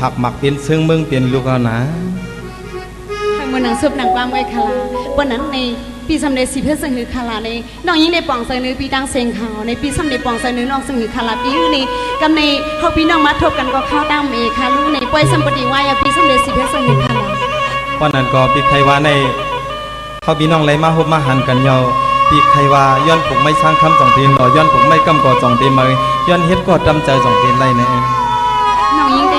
หักหมักเป็นซึ่งมึงเป็นลูกเอานะทางเมืองหนังซุบหนังปลาเมยคาลาวันนั้นในปีสำเร็จสิเพื่อสังหือคาลาในน้องยิ่งในป่องใส่เนื้อปีดังเซงขาวในปีสำเร็จป่องใส่เนื้อน้องสังหือคาลาปีในกำในเขาพี่น้องมาทบกันก็เข้าตามเอคาลูในป่วยสัมปติวายปีสำเร็จสิเพื่อสังหือคาลาวันนั้นก็ปีใครว่าในเขาพี่น้องไรมาฮบมาหันกันเยาปีใครว่าย้อนผมไม่สร้างคำสองเพลงหรอย้อนผมไม่กำกอดสองเพลงมาย้อนเฮ็ดก็จำใจสองเพลงไรเนี่ยน้องยิ่งใน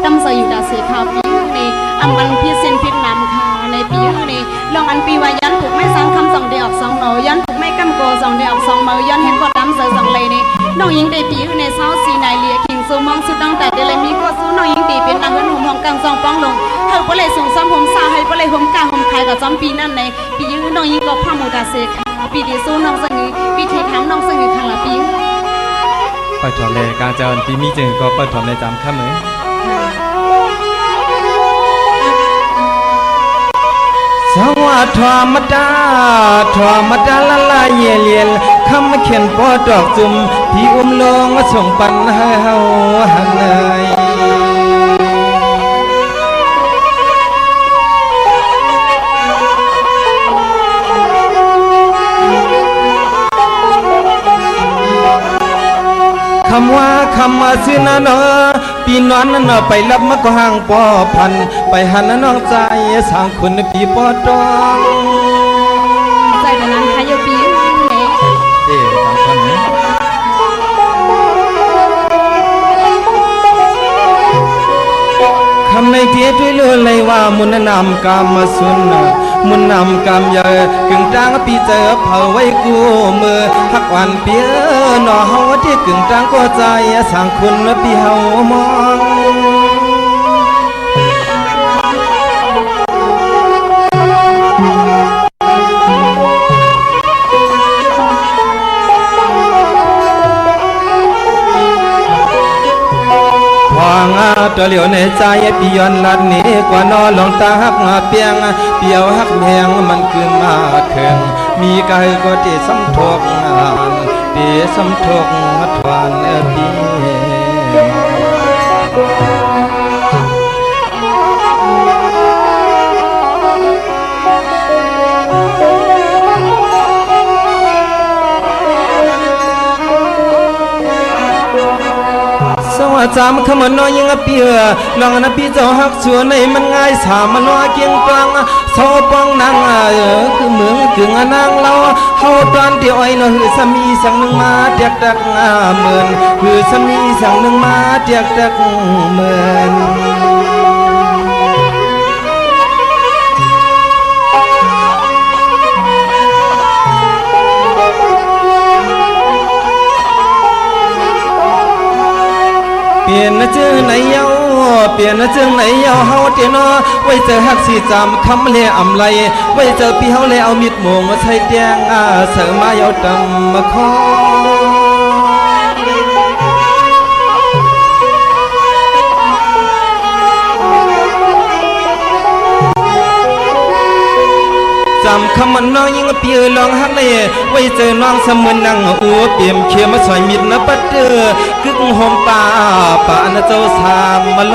ตำใส่อยู่ดาเสขาวปีในอัมบันพิเศษพิษน้ำค่ะในปีในลองอันปีวายันผูกไม่สร้างคำสองเดียวออกสองหนอยันผูกไม่กำกอสองเดียวออกสองมือยันเห็นก็ตำใส่สองเลยนี่น้องยิ่งในปีในเช้าสีนายเลียคิงซูมองสุดตั้งแต่เดลมีก็สู้น้องยิ่งตีเป็นนางเงินหุ่มห้องกลางซองป้องลงเฮาก็เลยส่งซ้ำผมซาให้ก็เลยผมกลางผมขายกับจอมปีนั่นในปียื้อน้องยิ่งก็พามูดาเซค่ะปีที่สู้น้องสังหีปีที่ทำน้องสังหีค่ะละปีไปถอดเลยกาเจริญปีมีจึงก็ไปถอดในจำข้ามเลยสวัสดีธรรมดาละลายเลียนคำเขียนปอดอกจุ่มพี่ลงส่งปันให้เฮาหันเลยคำว่าซื้อนะเนาะปีนอนนั่นไปรับมะก็ห่างปอพันไปหันน้องใจสร้างคนปีปอดองใจแต่นั้นค่ะโยปีตามคำนี้คำในเทียด้วยเลยว่ามุนนำกามสุนมุนนำกามเยอะกึ่งจางปีเจอเผาไว้กูมือหักวันเปียหน่อเฮาที่กึ่งจางก็ใจสร้างคนปีเฮามองตัวเหลียวในใจปีย้อนลัดนี้กว่านอลองตาหักเปียงเปียวหักแหงมันขึ้นมาเคืองมีกายก็เตะซ้ำทกเตะซ้ำทกมัดวานปีจำคำน้อยยังเปียลองนะพี่เจ้าหักชัวในมันง่ายสามันว่าเกียงกลางโซปองนางคือเมืองกึ่งนางเราเฮาตอนที่อ้อยเราหือสามีสั่งหนึ่งมาเดียกดักเหมือนหือสามีสั่งหนึ่งมาเดียกดักเหมือนเปลี่ยนนะชื่อไหนเยาเปลี่ยนนะชื่อไหนเยาเฮาเจนอไว้เจอหักสีจำคำเล่อำไรไว้เจอพี่เฮาเล่เอามิดโมงมาใช้แดงเสือมาเยาดำมาคอจำคำมันน้องยิ่งเปียลองหักเลยไว้เจอน้องเสมือนนั่งอัวเปี่ยมเขียมาสอยมิดนะปัดเดือกึกหอมป่าป่านะเจ้าสามมาล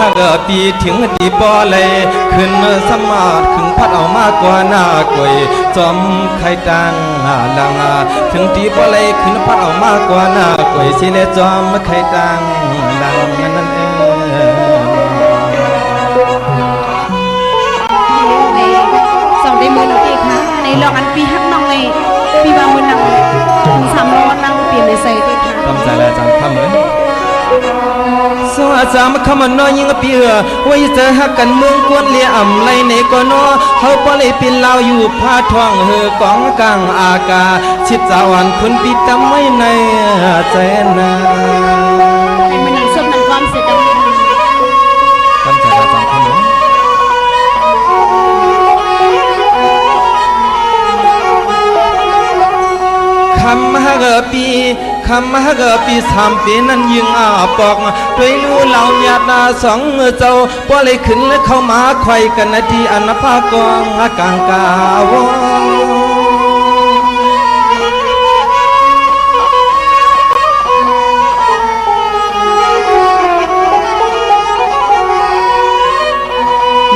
หักปีถึงตีปอเลยขึ้นสมาร์ทขึ้นพัดเอามากกว่าหน้ากวยจอมไข่ตังลังถึงตีปอเลยขึ้นพัดเอามากกว่าหน้ากวยสิเลจอมไข่ตังลังนั่นเองสองได้มือเราเองค่ะในลองอันปีหักน้องเลยปีบางมือนังถึงสามร้อยนั่งเปลี่ยนในใส่เองค่ะทำใจแล้วจำคำเลยสวัสดีคำน้อยยิ่งเปียไว้เจอหักกันเมืองกวนเลี้ยอ่ำไรในก่อนอเขาปล่อยปินลาวอยู่ผ้าทองเหือกองกลางอากาชิดสาวันคุณปิดจำไว้ในใจนาให้มันนั่งซุบนั่งความเสียกันทำใจแล้วจำคำน้อยคำหักปี คำมาเกปี3 ปีนั้นยิงปอกด้วยรู้เหล่าญาติสองเจ้าบ่เลยขึ้นและเข้ามาไขว่กันนาทีอันภากองกลางกาว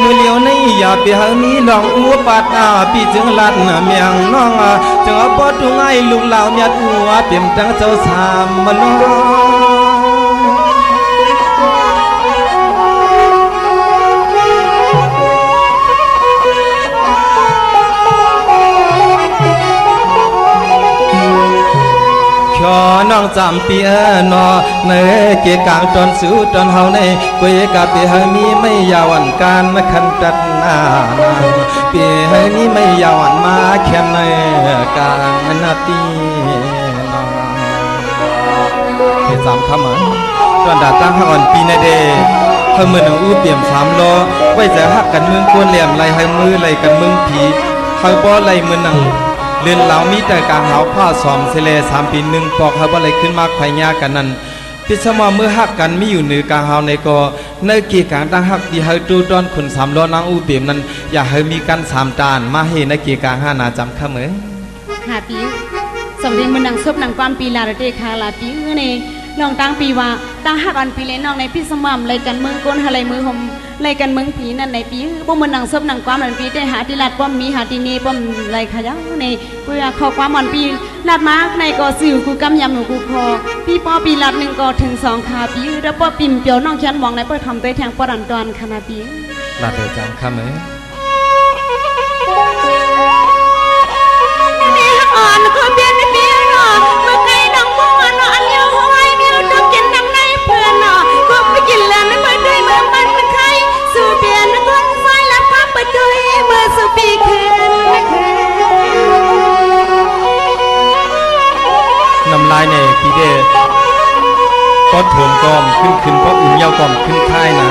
มือเลี้ยวในอย่าไปหามีลองอัวปัดปีจึงลัดเมียงน้องจึงเอาปอดง่ายลูกเหล่าเมียอัวเปี่ยมจังเจ้าสามมาลน้องจำปีนอในเกี่ยกลางตอนสู้ตอนเฮาในกุยกับปีเฮมีไม่ยาวันการขันจัดนาปีเฮนี้ไม่ยาวันมาแค่ในกลางนาทีให้จำคำมันตอนดาตั้งอ่อนปีในเดเฮมือหนังอู้เปี่ยม3 ล้อไว้จะหักกันมึงกวนเหลี่ยมไหลให้มือไหลกันมึงผีเฮาบ่ไหลมือหนังเลื่อนเหล่ามีแต่การหาผ้าซ้อมเสล3 ปี1 ปอกเขาบ่เลยขึ้นมาไขว่ยากันนั้นพิสมาเมื่อหักกันไม่อยู่เหนือกาเฮาในก็ในกีการตั้งหักที่เฮาตูดอนคน3 ล้อนางอูเปียมนั้นอย่าให้มีกัน3 ตานมาให้ในกีการ5 นาจำคำหาปีสำเร็จมันดังซบดังความปีลาเดคาลาปีนี่น้องตั้งปีว่าตั้งหักอันปีเลยน้องในพิสมามเลยกันเมืองก้นอะไรมือหมเลยกันเมืองผีนั่นในปีบ่มันดังซบดังความอันปีได้หาที่ลาดป้อมมีหาที่นี่ป้อมไรขยันในเพื่อขอความอันปีลาดมาในก็สื่อกูกำยำหนูกูคอพี่ป้อปีลาด1 ก็ถึง2 ขาปีแล้วป้อปิ่มเปียวน้องฉันมองในเพื่อทำตัวแทงป้อดันตอนขนาดปีลาดเดจำคำอ่อนก็เปลี่ยนเปลี่ยนเนาะเมื่อไงน้องมองเนาะอันเดียวหัวไอ้เมียวต้องกินน้ำในเพื่อนเนาะก็ไปกินแล้วไม่เปิดด้วยเมื่อมันเป็นใครสู่เปลี่ยนคนไฟแล้วพับไปด้วยเมื่อสู่ปีคืนน้ำลายในพี่เดก็โถมกอมขึ้นเพราะอุ่นเยาวกอมขึ้นค่ายนะ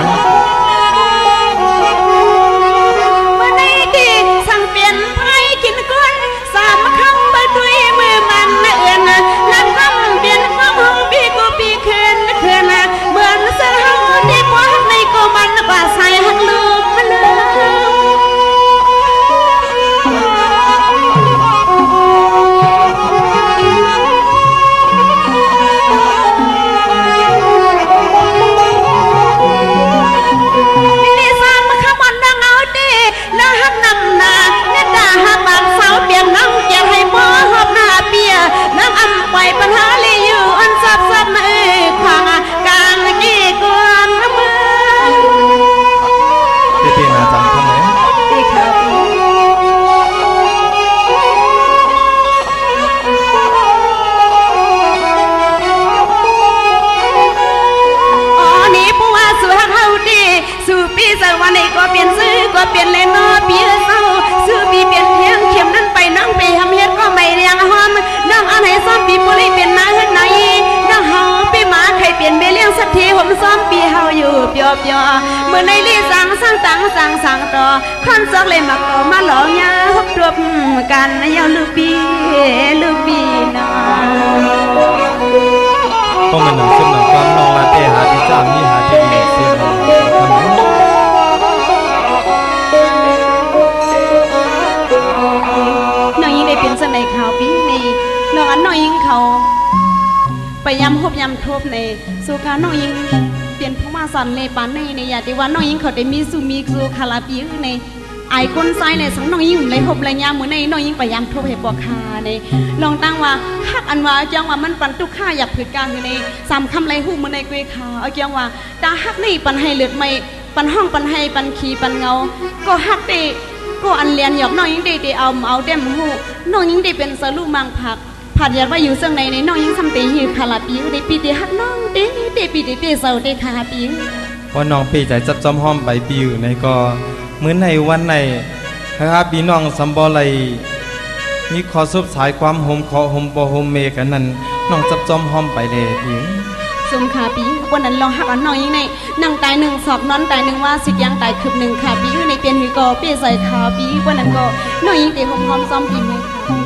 เปลี่ยนเลยเนาะปีเศร้าซื้อปีเปลี่ยนเทียงเข็มนั้นไปนั่งไปทำเฮ็ดก็ไม่เรียงหอมนั่งอันไหนซ้อมปีปุริเปลี่ยนนางไหนนั่งเฮาปีหมาใครเปลี่ยนไปเลี้ยงสักทีผมซ้อมปีเฮาอยู่เปียวเมื่อในรีสั่งตังสั่งต่อคอนซอกเลยมาก่อมาหลอกยาฮบรวบกันยาวลูกปีเนาะต้องมาหนึ่งซึ่งหนึ่งความนองลาเต้หาที่จ้ามีหาที่ดีเสียงทำไมเป็นสนัยข่าวปีนี้น้องอันน้องยิงเขาไปยำฮบยำทบในสุขาน้องยิงเปลี่ยนผู้มาสอนในปานในอย่าที่ว่าน้องยิงเขาได้มีสุคาลาปีในไอ้คนซ้ายในสังน้องยิงเลยฮบเลยยำเหมือนในน้องยิงไปยำทบให้ปอกคาในลองตั้งว่าฮักอันว่าจังว่ามันปันตุกข้าอยากผืดกลางอยู่ใน3 คำไรหูเหมือนในเกยขาเอาจังว่าตาฮักนี่ปันให้เลือดไม่ปันห้องปันให้ปันขีปันเงาก็ฮักเตก็อันเลียนหยอกน้องยิงได้เอาเต็มหูน้องยิงได้เป็นสลูมังผักผัดยัดว่าอยู่เสื่องในน้องยิงทำเตหิวคาลาปีได้ปีเดียฮักน้องเตปีเตเสาเตคาปีว่าน้องปีใจจับจอมห้อมใบปิวในก็เหมือนในวันในครับพี่น้องสัมบอไลมีขอซบสายความโฮมขอโฮมบอโฮมเมกันนั้นน้องจับจอมห้อมไปเลยพี่ซุ่มขาปีวันนั้นลองหักอันน้อยยิงในนั่งตาย1 สอบนอนตาย1 ว่าสิยังตายคืบ1ขาปีในเปลี่ยนหือก็เปี้ยใส่ขาปีวันนั้นก็น้อยยิงเตะหอมซ้อมปีเลยค่ะ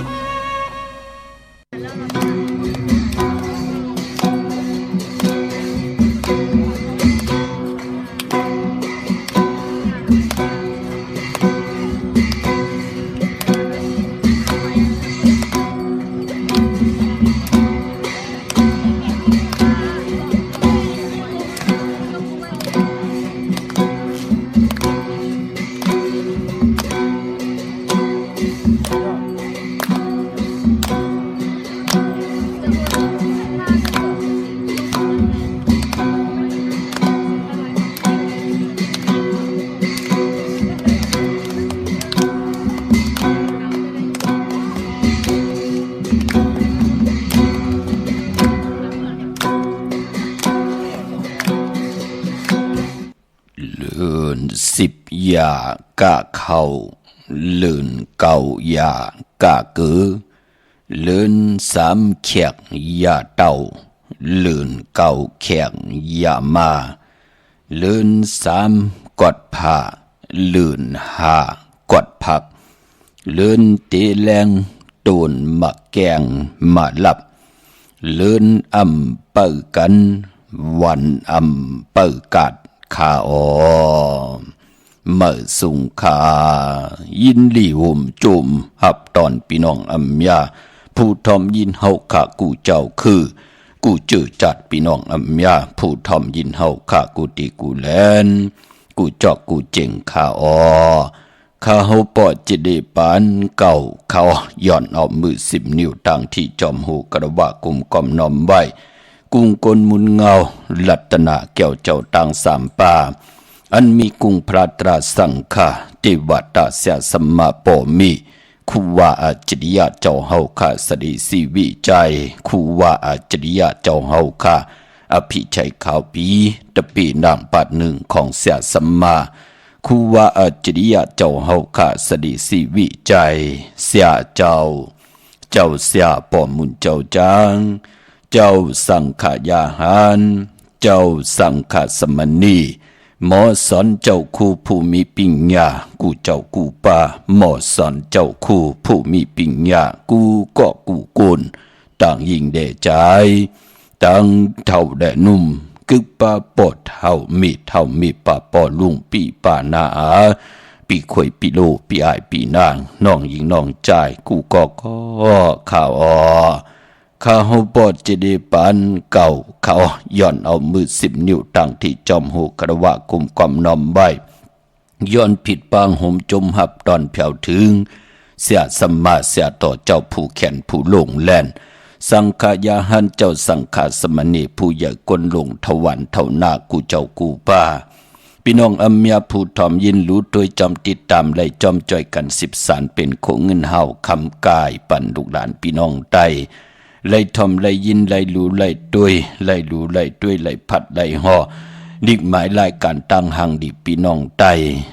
น10ยากะเข้าเลื่น9ยากะเกือเลื่น3แขกยาเต่าเลื่น9แขกยามาเลื่น3กอดผ้าเลื่น5กอดผักเลื่นเตแรงตูนมะแกงมาหลับเลื่นเปิกันวันเปิกัดขาออเมื่อสุงขายินลีหุ่มจุมหับตอนพี่น้องยาผู้ทอมยินเฮาขากูเจ้าคือกูจื้อจัดพี่น้องยาผู้ทอมยินเฮาขากูตีกูแลนกูจอกกูเจ๋งขาออข้าเฮาปอดจิเดปานเก่าเขาย่อนเอามือ10 นิ้วตั้งที่จอมหูกระวะกุมกอมนอมไว้กุ้งกลมุนเงาลัตนาแก้วเจ้าตัง3ป่าอันมีกุ้งพระตราสังฆาเทวตาเสียสมมาปอมีคูว่าอาจริยะเจ้าเฮาข้าสดีสีวิจัยคูว่าอาจริยะเจ้าเฮาข้าอภิชัยข่าวปีตะปีนางปัดหนึ่งของเสียสมมาคูว่าอาจริยะเจ้าเฮาข้าสดีสีวิจัยเสียเจ้าเสียปอมุนเจ้าจางเจ้าสังขยาหารเจ้าสังขสมณีหมอสอนเจ้าคู่ผู้มีปิญญากูเจ้ากูป่าหมอสอนเจ้าคู่ผู้มีปิญญากูก็กูกุนต่างยิงเดใจต่างเท่าแดนุ่มกึกป่าปอดเท่ามีป่าปอลุงปีป่านาปีขวยปีโลปีอายปีนางน้องยิงน้องใจกูก็ข่าวข้าเฮาปอดจะได้ปานเก่าเขาย่อนเอามือ10 นิ้วตั้งที่จอมหูกระวะกุมกอมนอมไว้ย้อนผิดปางห่มจมหับตอนแผ่วถึงเสียสมมาเสียต่อเจ้าผู้แขนผู้ลงแล่นสังขยาหันเจ้าสังขสมณีผู้ใหญ่กลลงทวันเท่าหน้ากูเจ้ากูป้าพี่น้องเมียผู้ทอมยินรู้โดยจอมติดตามไล่จอมจ่อยกัน10 สารเป็นโคเงินเฮาคำกายปั่นลูกหลานพี่น้องไตไล่ทอมไล่ยินไล่รู้ไล่ด้วยไล่รู้ไล่ด้วยไล่พัดไล่ห่อดิกหมายรายการตั้งหังดีพี่น้องไต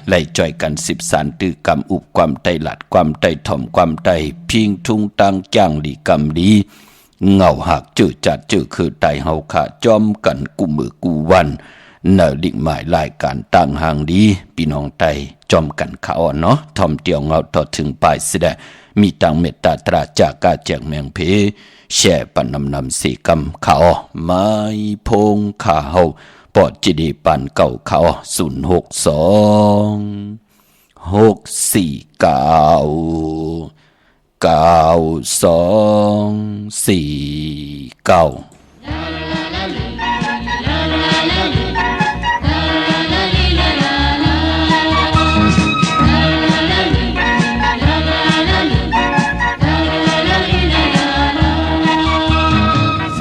ไล่จ่อยกัน10 สารตื้อกำอุบความไตหลัดความไตทอมความไตพิงทุงตังจ้างดีกำดีเงาหักจืดจัดจืดคือไตเฮาขาจอมกันกูมือกูวันเนอดิกหมายรายการตั้งหังดีพี่น้องไตจอมกันขาอ่อนเนาะทอมเตียวเงาต่อถึงปลายเสดมีตังเมตตาตราจากกาแจกแมงเพแช่ปันนำสีกำเขาไม้พงขาเฮาปอดจิดีปันเก่าเขา06246499249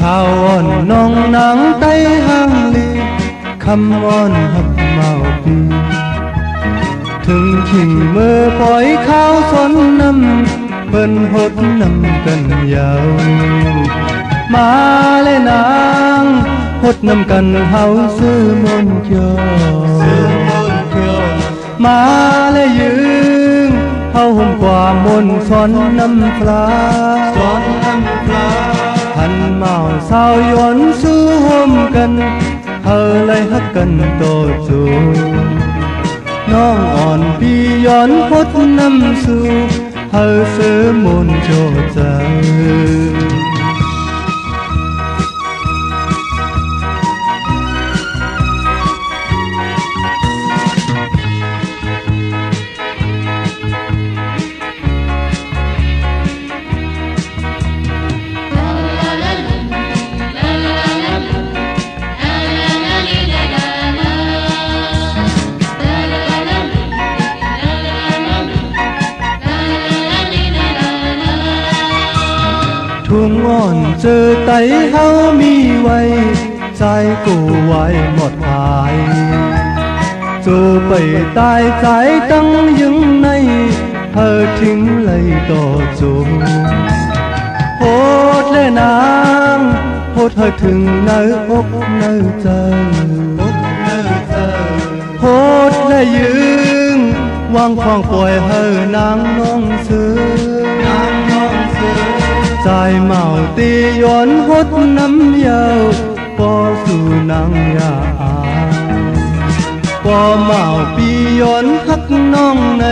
สาวอ่อนน้องนางไต้หางลีคำอ่อนหับเมาปีถึงขิงเมื่อปล่อยข้าวสนน้ำเปิ้นหดน้ำกันยาวมาเลยนางหดน้ำกันเฮาซื้อมนเกียวมาเลยยืงเฮาห่มกว่ามนสอนน้ำปลาหันเมาสาวย้อนสู้ห่มกันเฮาเลยฮักกันโตจูน้องอ่อนพี่ย้อนพดน้ำสู่เฮาซื้อมนโจใจ ทุ่งอ่อนเจอไตเฮามีไว้ใจกูไว้หมดหายเจอไปตายใจตั้งยังในเธอทิ้งเลยต่อจูโหดและนางโหดเธอถึงเนื้ออกเนื้อใจ โหดและยืงวางควางปล่อยเฮอนางน้องเสือนางน้องเสือใจเมาตีย้อนหดน้ำยาวปอสู่นางยาปอเมาปีย้อนพักน้องใน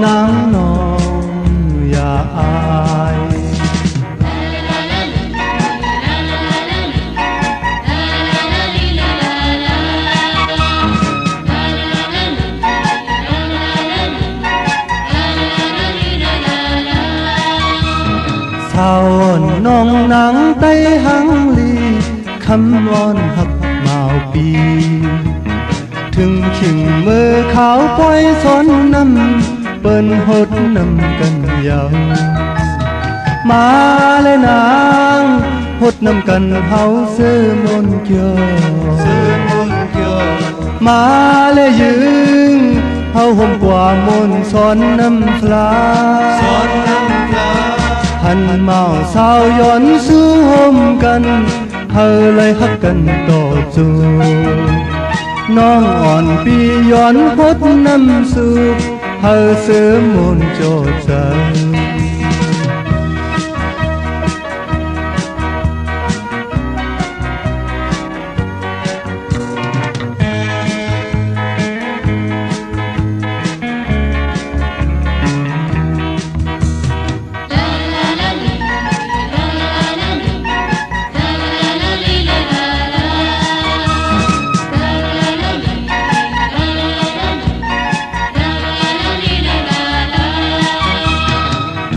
นางน้องอย่าอายสาวน้องนางไต้หังลีคำวอนหักเมาปีถึงขิงมือขาวปล่อยสอนน้ำเปิ้นหดน้ำกันยาวมาเลยนางหดน้ำกันเฮาเสื้อมนเกี่ยวมาเลยยืงเฮาห่มกว่ามนสอนน้ำพลาหันเมาสาวย้อนสู้ห่มกันเฮาเลยฮักกันต่อจูน้องอ่อนปีย้อนหดน้ำสูบเฮาเสือมนโจใจ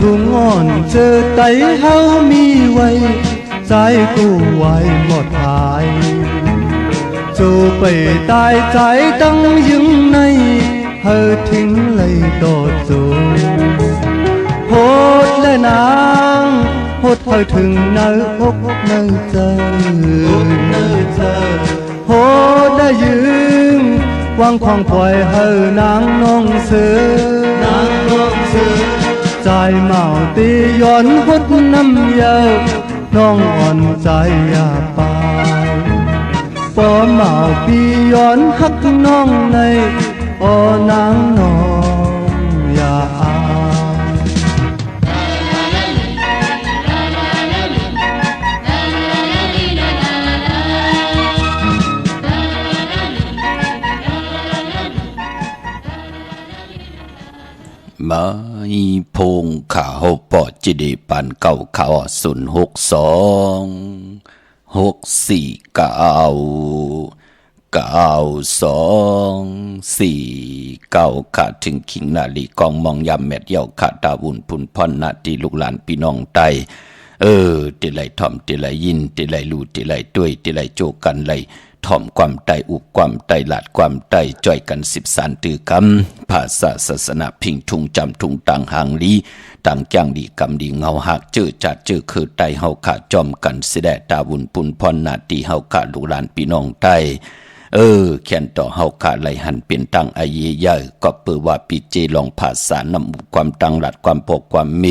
ทุ่งอ่อนเจอไตเฮามีไว้ใจกูไว้หมดหายจูไปตายใจตั้งยึงในเฮาทิ้งเลยต่อจูโหดและนางโหดเฮาถึงเนื้อกเนื้อใจโหดและยืงวางควางปล่อยเฮานางน้องเสือใจเมาตีย้อนหดน้ำยาวน้องอ่อนใจอย่าไปปอเมาปีย้อนหักน้องในนางน้องอย่าอายมาอีพงข่าวปอจิเดปันเก่าข่าว062649224ขาถึงขิงนาลีกองมองยามแมดเยาขาตาวุ่นพุนพ่อนนาตีลูกหลานพี่น้องไตติไหลถ่อมติไหลยินติไหลลูติไหลด้วยติไหลโจกันไหลถ่อมความไตอุบความไตหลาดความไตจ่อยกัน13ตือคำภาษาศาสนาพิงทุงจำทุงต่างหางลีต่างจ้างดีกำดีเงาหักเจอจัดเจอคือไตเฮาขาจอมกันเสดตาบุญปุนพรนาตีเฮาขาลูกหลานพี่น้องไตแขนต่อเฮาขาไหลหันเป็นตังอาเยยะก็เปิดว่าปีเจลองภาษานำความตังหลัดความพกความเม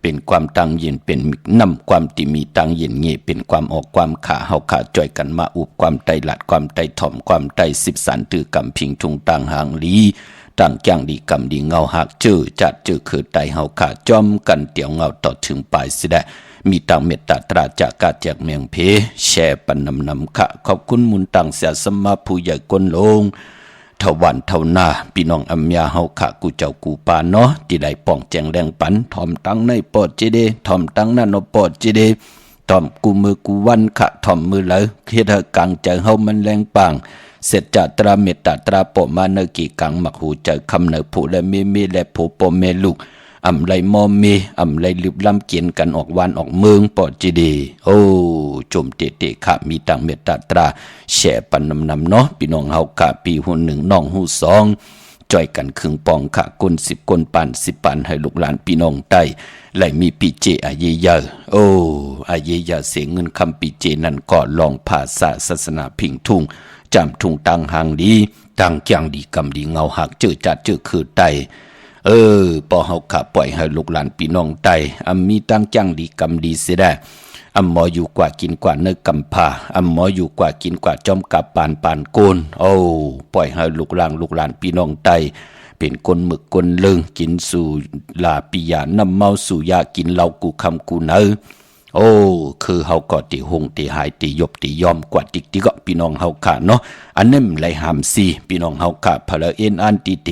เป็นความตังเย็นเป็นนำความที่มีตังเย็นเงเป็นความออกความขาเฮาขาจ่อยกันมาอุบความไตหลัดความไตถ่อมความไต13ตือกำพิงทุงต่างหางลีต่างจ้างดีกำดีเงาหักเจอจัดเจอคือไตเฮาขาจอมกันเตียวเงาต่อถึงปลายสิได้มีตังเมตตาตราจากกาจากเมียงเพแชร์ปันนำขะขอบคุณมุนตังเสียสมาผู้ใหญ่กนลงเท่าวันเท่าหน้าพี่น้องอัมยาเฮาขะกูเจ้ากูปาเนาะที่ได้ป้องแจงแรงปันทอมตังในปอดเจเดทอมตังนั่นปอดเจเดทอมกูมือกูวันขะทอมมือเลยเฮ็ดให้กังใจเฮามันแรงปังเสร็จจากตราเมตตาตราปอมาเนกีกังมักหูใจคำเนผู้และเมและผู้ปอเมลูกอำไรมอมเมอำไรลืบล้ำเกียนกันออกวันออกเมืองปอดจีดีจมเตะขะมีตังเมตตาตราแช่ปันนำเนาะพี่น้องเฮากะปีหู1น้องหู2จ่อยกันครึ่งปองขะก้น10ก้นปัน10ปันให้ลูกหลานพี่น้องใต้ไหลมีปีเจอาเยยะอาเยยะเสียเงินคำปีเจนั่นก็ลองภาษาศาสนาพิงทุ่งจำทุ่งตังหางดีตังจังดีกำดีเงาหักเจอจัดเจอคือไตปอเฮาขะปล่อยให้ลูกหลานพี่น้องไตมีตังจังดีกำดีเสียได้ อำหมออยู่กว่ากินกว่าเนื้อกำพาอำหมออยู่กว่ากินกว่าจอมกับปานโกนโอ้ปล่อยให้ลูกหลานพี่น้องไตเป็นคนหมึกคนเลิงกินสู่ลาปิยาน้ำเมาสู่ยากินเหล้ากูคำกูเนอโอ้คือเฮาก็ติหงติหายติยบติยอมกว่าติก็พี่น้องเฮาค่ะเนาะอันนั้นไหลหามซีพี่น้องเฮาค่ะพะละเอ็นอันติเต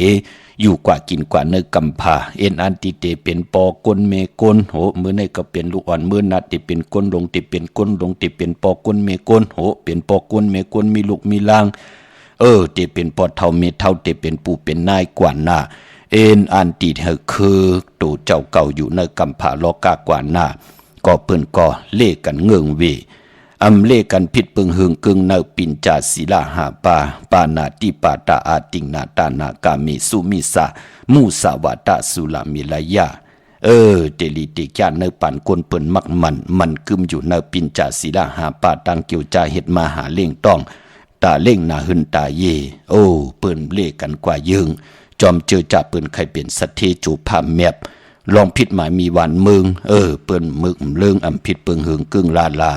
อยู่กว่ากินกว่าเนื้อกำพาเอ็นอันติเตเป็นปอกลเมกลโหมื้อในก็เป็นลูกอ่อนมื้อนัดติเป็นกลลงติเป็นกลลงติเป็นปอกลเมกลโหเป็นปอกลเมกลมีลูกมีลางติเป็นปอเท่าเมเท่าติเป็นปู่เป็นนายกว่าหน้าเอ็นอันติเฮคือตู่เจ้าเก่าอยู่ในกำพาโลกากว่าหน้าก็เปิ้นก็เล่กันเงืองเวเล่กันผิดปึงหึงกึงเนอปินจาศิลาหาปานาติปาตาอาติงนาตานากามิสุมิสามูสาวาตาสุลามิลายาเตลิติกาเนอปันกวนเปิ้นมักมันกึมอยู่เนอปินจาศิลาหาปาตังเกียวจาเฮ็ดมาหาเล่งต้องตาเล่งนาหึนตาเยเปิ้นเล่กันกว่ายึงจอมเจอจ่าเปิ้นใครเป็นสัตเทจูพาแมบลองพิษหมายมีวันเมืองเปิ้นมึกเลิงพิษเปิงหึงกึ่งลา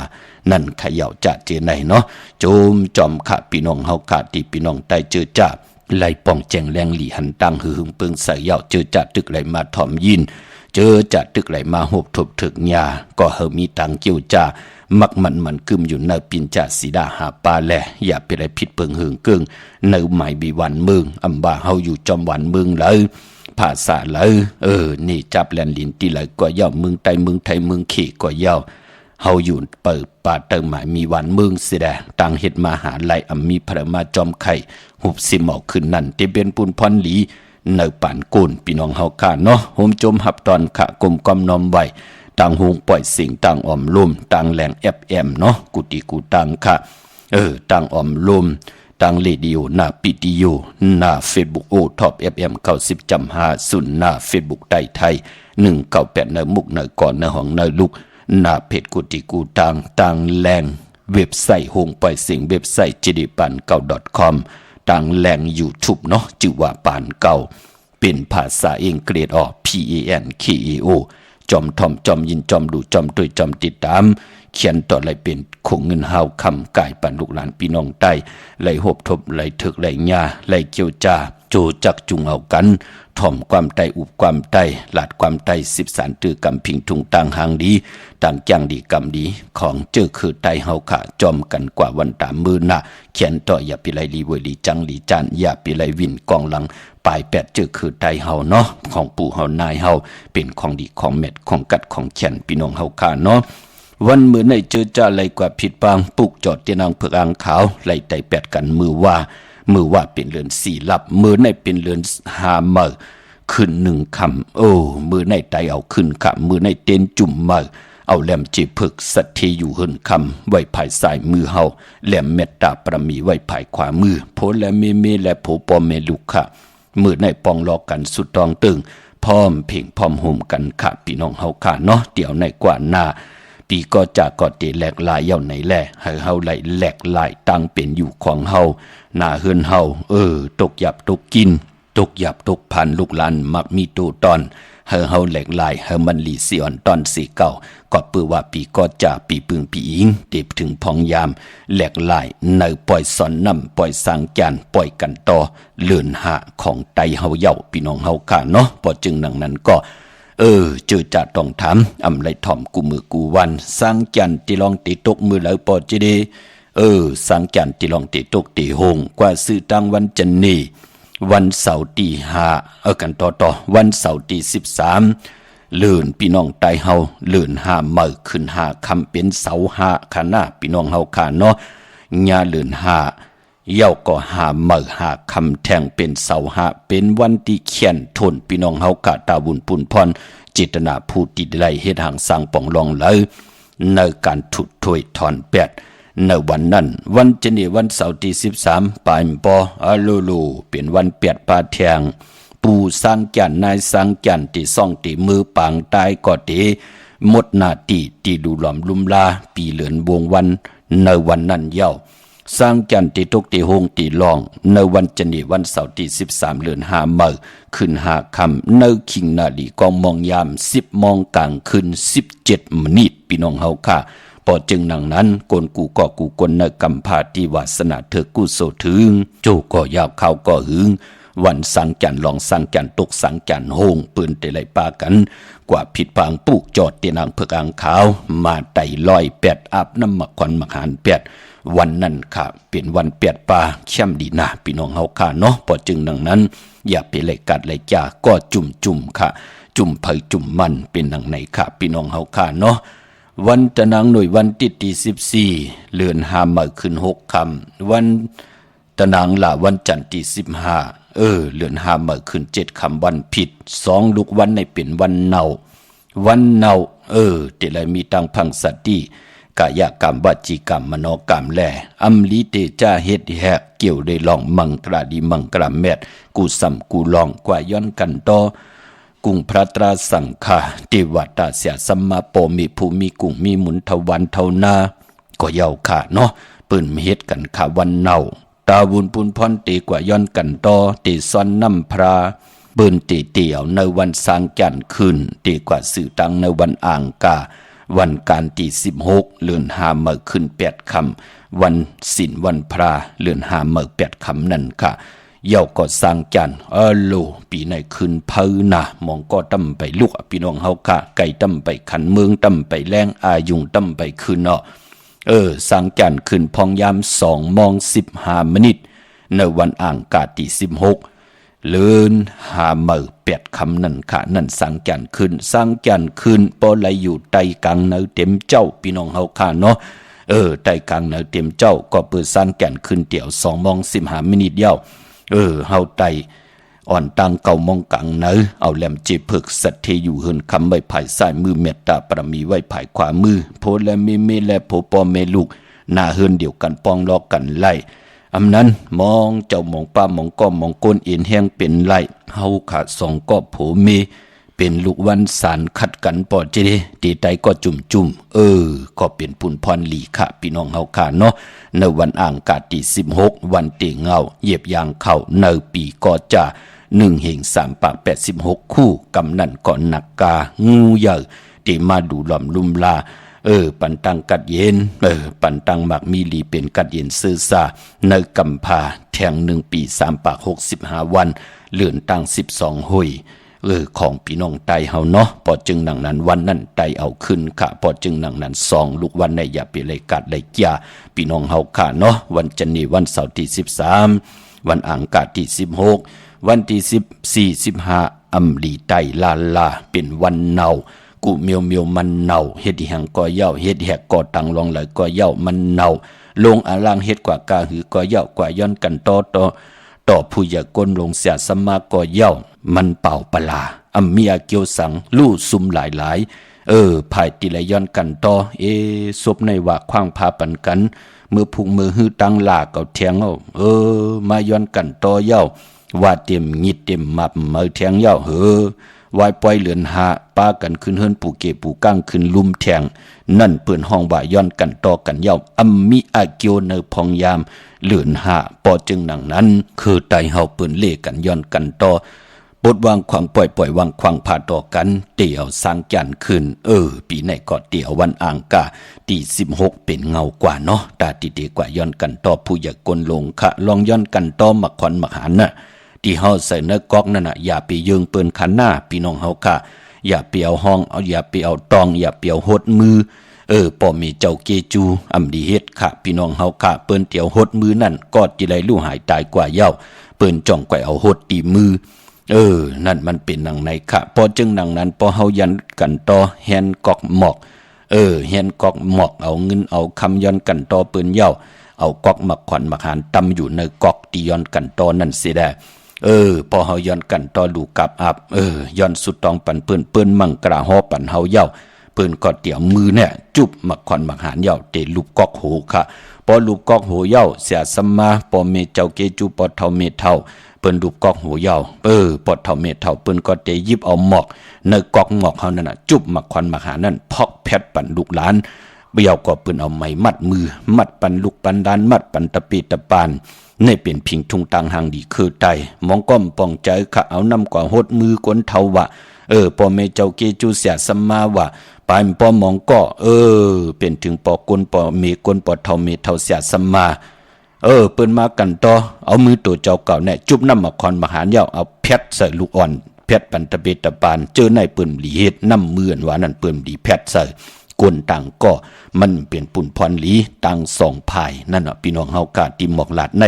นั่นขย่าวจะเจไหนเนาะโจมจอมขะพี่น้องเฮาขาติพี่น้องใต้เจอจ่าไล่ป้องแจงแรงหลีหันตังหึงเปิงใส่ย่าวเจอจ่าตึกไหลมาถ่อมยินเจอจ่าตึกไหลมาหบทบถึกญาก็เฮามีตังเกี่ยวจ่ามักมันกึมอยู่ในปินจ่าสีดาหาปลาแลอย่าไปไรพิษเปิงหึงกึ่งในหมายบีวันเมืองบ่าเฮาอยู่จอมวันเมืองเลยภาษาเลยนี่จับแลนลินตีเลยก็ย่อเมืองไต้เมืองไทยเมืองเขก็ย่อเฮาอยู่เปิดป่าเติมหมายมีวันเมืองเสียแดต่างเฮ็ดมาหาไลมีพระมาจอมไข่หุบสิหมอกขึ้นนั่นที่เป็นปุนพรหลีเนอป่านกูนพี่น้องเฮาค่ะเนาะโฮมจมหับตอนขะกลมกอมนอมไว้ต่างหงปล่อยสิ่งต่างอ่อมลุ่มต่างแหลงFMเนาะกุติกูตังค่ะต่างอ่อมลุ่มต่างเรดิโอหน้าปิติโยหน้าเฟซบุ๊กโอท็อป FM 90.5 0หน้าเฟซบุ๊กไต้ไทย198เนอมุกเนอก่อนเนอห้องเนอลุกหน้าเพจกุติกูต่างแหลงเว็บไซต์หงปล่อยสิ่งเว็บไซต์jidipan9.com ต่างแหลง YouTube เนาะชื่อว่าปานเก่าเป็นภาษาอังกฤษPANKEO จอมทอมจอมยินจอมดูจอมตุยจอมติดตามเขียนต่อไหลเป็นคงเงินเฮาคำกายปันลูกหลานพี่น้องใต้ไหลหบทบไหลถึกไหลญาไหลเกี่ยวจาโจจักจุงเอากันถ่อมความใต้อุบความใต้หลาดความใต้13ตือกำพิงทุงต่างหางดีต่างจังดีกำดีของเจอคือใต้เฮาค่ะจอมกันกว่าวันตามมือหน้าเขียนต่ออย่าไปไหลลีเวลีจังลีจานอย่าไปไหลวินกองหลังปลายแปดเจอคือใต้เฮาเนาะของปู่เฮานายเฮาเป็นของดีของเม็ดของกัดของเขียนพี่น้องเฮาค่ะเนาะวันมื้อในเจอจ่าไหลกว่าผิดปางปุกจอดเตียนางเผือกอ่างขาวไหลไต่แปดกันมือว่าเป็นเรือน4ลับมือในเป็นเรือน5มื้อขึ้น1คำมือในไตเอาขึ้นคำมือในเต้นจุ่มมื้อเอาแหลมจีผึกสัตเทอยู่หึนคำไว้ภายซ้ายมือเฮาแหลมเมตตาประมีไว้ภายขวามือโพและเมและโผปอเมลุค่ะมือในปองลอกกันสุดตองตึงพร้อมเพ่งพร้อมห่มกันค่ะพี่น้องเฮาค่ะเนาะเดี๋ยวในกว่าหน้าปีก็จากก็เตแหลกลายเย่าไหนแลให้เฮาไหลแหลกลายตั้งเป็นอยู่ของเฮาหน้าเฮือนเฮาตกหยับตกกินตกหยับตกพันลูกหลานมักมีตูตอนเฮาแหลกลายเฮามันหลีสิอ่อนตอนสีเก่าก็ปือว่าปีก็จ่าปีปึงปีอิงเต็บถึงพองยามแหลกลายในปล่อยสอนน้ำปล่อยสางจานปล่อยกันต่อเลื่อนหาของไตเฮาเย่าพี่น้องเฮาค่ะเนาะพอจึงดังนั้นก็เจอจะต้องถามไหลถ่อมกูมือกูวันสางจันติลองติตกมือแล้วปอจิเดสางจันติลองติตกติหงกว่าซื้อตังวันจันนีวันเสาร์ที่5กันต่อวันเสาร์ที่13เลื่อนพี่น้องไตเฮาเลื่อน5มื้อขึ้น5ค่ำเป็นเสาร์5ค่ะนะพี่น้องเฮาค่ะเนาะญาเลื่อน5เย้าก็5มื้อ5ค่ำแทงเป็นเสาร์5เป็นวันที่เขียนทนพี่น้องเฮากะตาบุญปุนพรเจตนาผู้ที่ได้เฮ็ดหางสร้างป่องรองเลยในการถุดถ้วยถอนแปดในวันนั้นวันจันทร์วันเสาร์ที่13ปลายปออะโลโลเป็นวันเปียดปาแทงปู่สร้างจันนายสร้างจันที่ซ่องที่มือปางตายก็เตหมดหน้าที่ดูหลอมลุมลาปีเหลือนวงวันในวันนั้นเย้าสร้างจันติตกติหงติลองในวันจันทร์วันเสาร์ที่13เดือน5มื้อขึ้น5ค่ำในคิงนาลีกองมองยาม10 โมงกลางคืน17 มินิพี่น้องเฮาค่ะป อจึงหนังนั้นกนกูก็กูกนเนกำพาที่วาสนาเธอกูโสถึงโจก็ยาวเขาก็หึงวันสังจันลองสังจันตกสังจันโฮงปืนเตไลปากันกว่าผิดพางปุกจอดเตียนางเพิกอ่างขาวมาไต่ลอยแปดอาบน้ำหมักควันหมักหานแปดวันนั้นค่ะเป็นวันแปดปลาเข้มดีนะพี่น้องเฮาค่ะเนาะพอจึงดังนั้นอย่าไปไล่กัดไล่จ่าก็จุ่มค่ะจุ่มเผยจุ่มมันเป็นดังไหนค่ะพี่น้องเฮาค่ะเนาะวันตะนางหน่วยวันที่14เดือน5มื้อขึ้น6ค่ำวันตะนางละวันจันทร์ที่15เดือน5มื้อขึ้น7ค่ำวันผิด2ลูกวันในเป็นวันเนาแต่ละมีตังพังสัตติกายกรรมวจีกรรมมโนกรรมแลอัมลิเตจาเฮ็ดแฮกเกี่ยวได้ลองมังตราดีมังกราแมดกูสัมกูลองกว่าย้อนกันต่อกุงพระตราสังฆาเทวตาเสียสัมมาโปมีภูมิกุงมีหมุนทวันเท่านาก็เยาวขาเนาะปืนเฮ็ดกันขาวันเนาตาวุนปุนพรตีกว่าย้อนกันต่อตีซ้อนน้ำพราปืนตีเตี่ยวในวันสร้างจันทร์ขึ้นตีกว่าสื่อตังในวันอ่างกาวันการที่16เดือน5มื้อขึ้น8ค่ำวันศีลวันพระเดือน5มื้อ8ค่ำนั่นค่ะเย่าก็สร้างจันทร์โลปีในขึ้นเพิ่นนะมองก็ตำไปลูกพี่น้องเฮาค่ะไก่ตำไปขันเมืองตำไปแรงอายุงตำไปขึ้นเนาะสร้างจันทร์ขึ้นพองยาม2:15 นในวันอ่างกาที่16เลือน5มื้อ8ค่ำนั่นค่ะนั่นสร้างจันทร์ขึ้นปอไหลอยู่ใต้กลางเนื้อเต็มเจ้าพี่น้องเฮาค่ะเนาะใต้กลางเนื้อเต็มเจ้าก็เปิดสร้างจันทร์ขึ้นเตี่ยว2:15 นเดียวเฮาไตอ่อนตังเก่ามองกังเนอเอาแหลมเจเพิกสัตเทอยู่เฮินคำไว้ภายซ้ายมือเมตตาปรมีไว้ภายขวามือโพและเมและโพปอเมลูกหน้าเฮินเดียวกันปองลอกกันไล่อำนั้นมองเจ้ามองป้ามองก้อมมองก้นเอ็นแห้งเป็นไล่เฮาขาดสองก็โผเมเป็นลูกวันสารขัดกันปอเจเดตีไตก็จุ่มก็เป็นปุ่นพรลีค่ะพี่น้องเฮาค่ะเนาะในวันอ่างกาดที่16วันเตเงาเหยียบยางเข้าในปีก็จะ1 เฮง 3 ปาก 86คู่กำนันก่อนหนักกางูใหญ่ที่มาดูหล่อมลุ่มลาปันตังกัดเย็นปันตังหมักมีลีเป็นกัดเย็นซื่อซาในกำพาแทง1 ปี 3 ปาก 65 วันเลื่อนตัง12หุยของพี่น้องไตเฮาเนาะพอจึงหนังนั้นวันนั้นไตเอาขึ้นค่ะพอจึงหนังนั้น2ลูกวันในอย่าไปเลยกัดเลยจ้าพี่น้องเฮาค่ะเนาะวันจันทร์วันเสาร์ที่13วันอังคารที่16วันที่14 15อำลีไตลาเป็นวันเนากูเมียวมันเนาเฮ็ดแหงก็เย้าเฮ็ดแหกก็ตังลองเลยก็เย้ามันเนาลงอาลางเฮ็ดกว่ากาหือก็เย้ากว่าย้อนกันต่อผู้อย่ากนลงเสียสมาก็เย้ามันเป่าปลาอัมมีอาเกียวสังลู่ซุมหลายภายติละย้อนกันต่อศพในว่าขว้างพาปันกันมือพุงมือหื้อตั้งลาเก่าแทงมาย้อนกันต่อเย้าว่าเต็มงิดเต็มมับมือแทงเย้าวายปล่อยเหลือนหาป้ากันขึ้นเฮิรนปูเกปูก้างขึ้นลุมแทงนั่นเปิ่นห้องว่าย้อนกันต่อกันเย้าอัมมีอาเกียวเนอพองยามเหลือนหาปอจึงหนังนั้นคือไตเฮาเปิ่นเล่กันย้อนกันต่อบทวางขวางปล่อยวางขวางพาต่อกันเตี่ยวสร้างจันทร์ขึ้นปีไหนก็เตี่ยววันอ่างกาที่16เป็นเงากว่าเนาะตาติกว่าย้อนกันต่อผู้อย่ากลลงค่ะลองย้อนกันต่อมักขวัญมักหานน่ะที่เฮาใส่เนื้อกอกนั่นน่ะอย่าไปยืงเปิ้นขันหน้าพี่น้องเฮาค่ะอย่าไปเอาห้องอย่าไปเอาตองอย่าไปเอาหดมือป้อมีเจ้าเกจูอำดีเฮ็ดค่ะพี่น้องเฮาค่ะเปิ้นเตี่ยวหดมือนั่นก็จิไลลู่หายตายกว่าเย้าเปิ้นจ้องไกวเอาหดตีมือนั่นมันเป็นหนังในค่ะพอจึงหนังนั้นพอเฮายันกันต่อแฮนกอกหมอกแฮนกอกหมอกเอาเงินเอาคำย้อนกันต่อเปิ้นเย้าเอากอกมักขวัญมักหานตำอยู่ในกอกที่ย้อนกันต่อนั่นสิได้พอเฮาย้อนกันต่อลูกกับอับย้อนสุดตองปันเปิ้นมังกราฮอปันเฮาเย้าเปิ้นก็เตี่ยวมือเนี่ยจุบมักขวัญมักหานเย้าเตลูกกอกโหค่ะพอลูกกอกโหเย้าเสียสัมมาพอเมเจ้าเกจูปอเท่าเมเท่าเปิ้นรูปกอกหูยาวปอดเท่าเม็ดเท่าเปิ้นก็เตยิบเอาหมอกในกอกหมอกเฮานั่นน่ะจุบมักควันมักหานั่นพอกแพทปั่นลูกหลานเบี้ยวก็เปิ้นเอาไม้มัดมือมัดปั่นลูกปั่นดานมัดปั่นตะปีตะปานในเป็นพิงทุงตังหางดีคือไตมองก้อมป้องใจค่ะเอานำกว่าหดมือกวนเทาวะ ปอเมเจ้าเกจูเสียสัมมาว่าปายปอมองก็เป็นถึงปอกลปอเมกลปอเท่าเมเท่าเสียสัมมาเปิ้นมากันต่อเอามือตัวเจ้าเก่าเนี่ยจุบน้ำมาคอนมหารเย้าเอาเพชรใส่ลูกอ่อนเพชรปันตะเบตะปานเจอในเปิ้นหลีเฮ็ดน้ำมือนว่านั่นเปิ้นหลีเพชรใส่กวนต่างก็มันเปลี่ยนปุ่นพรหลีต่างสองภายนั่นน่ะพี่น้องเฮากะติหมอกลาดใน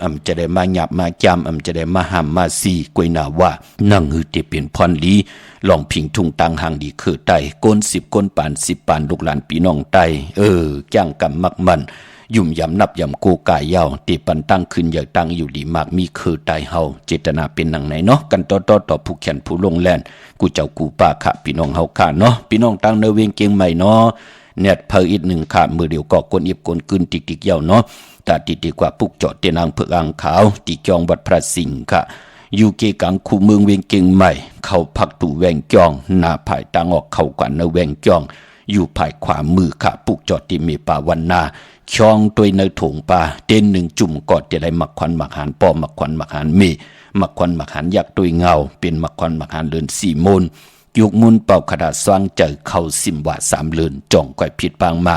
อำจะได้มาหยับมาจำอำจะได้มาห้ามมาซีกวยนาว่านั่งหือเตเปลี่ยนพรหลีลองพิงทุ่งตังหางดีคือไตโกน10ก้นปาน10ปานลูกหลานพี่น้องไตจ้างกำมักมันยุ่มยำนับยำกูกายยาวตีปันตั้งขึ้นอย่างตั้งอยู่ดีมากมีคือไตเฮาเจตนาเป็นหนังไหนเนาะกันต่อผู้แขนผู้ลงแลนกูเจ้ากูป้าขะพี่น้องเฮาค่ะเนาะพี่น้องตั้งเนเวงเกียงใหม่เนาะเน็ตเพออีกหนึ่งค่ะมือเดียวก็กวนอิบกวนกึนติกยาวเนาะตาติกว่าปุกเจาะเตียนางเผือกอ่างขาวตีจองวัดพระสิงห์ค่ะอยู่เกกังคูเมืองเวียงเกียงใหม่เข้าพักตู่แวงจองหน้าภายตางออกเข้ากว่าเนแวงจองอยู่ภายขวามือค่ะปุกเจาะที่มีป่าวันนาช่องตัวในถงป่าเต้นหนึ่งจุ่มกอดจะได้มักควันมักหานปอมักควันมักหานเมมักควันมักหานยักษ์ตัวเงาเป็นมักควันมักหานเลือนสี่มนยุกมุนเป่าขดาสว่างเจอเข้าสิมว่า3เลือนจ่องก่อยผิดปางมา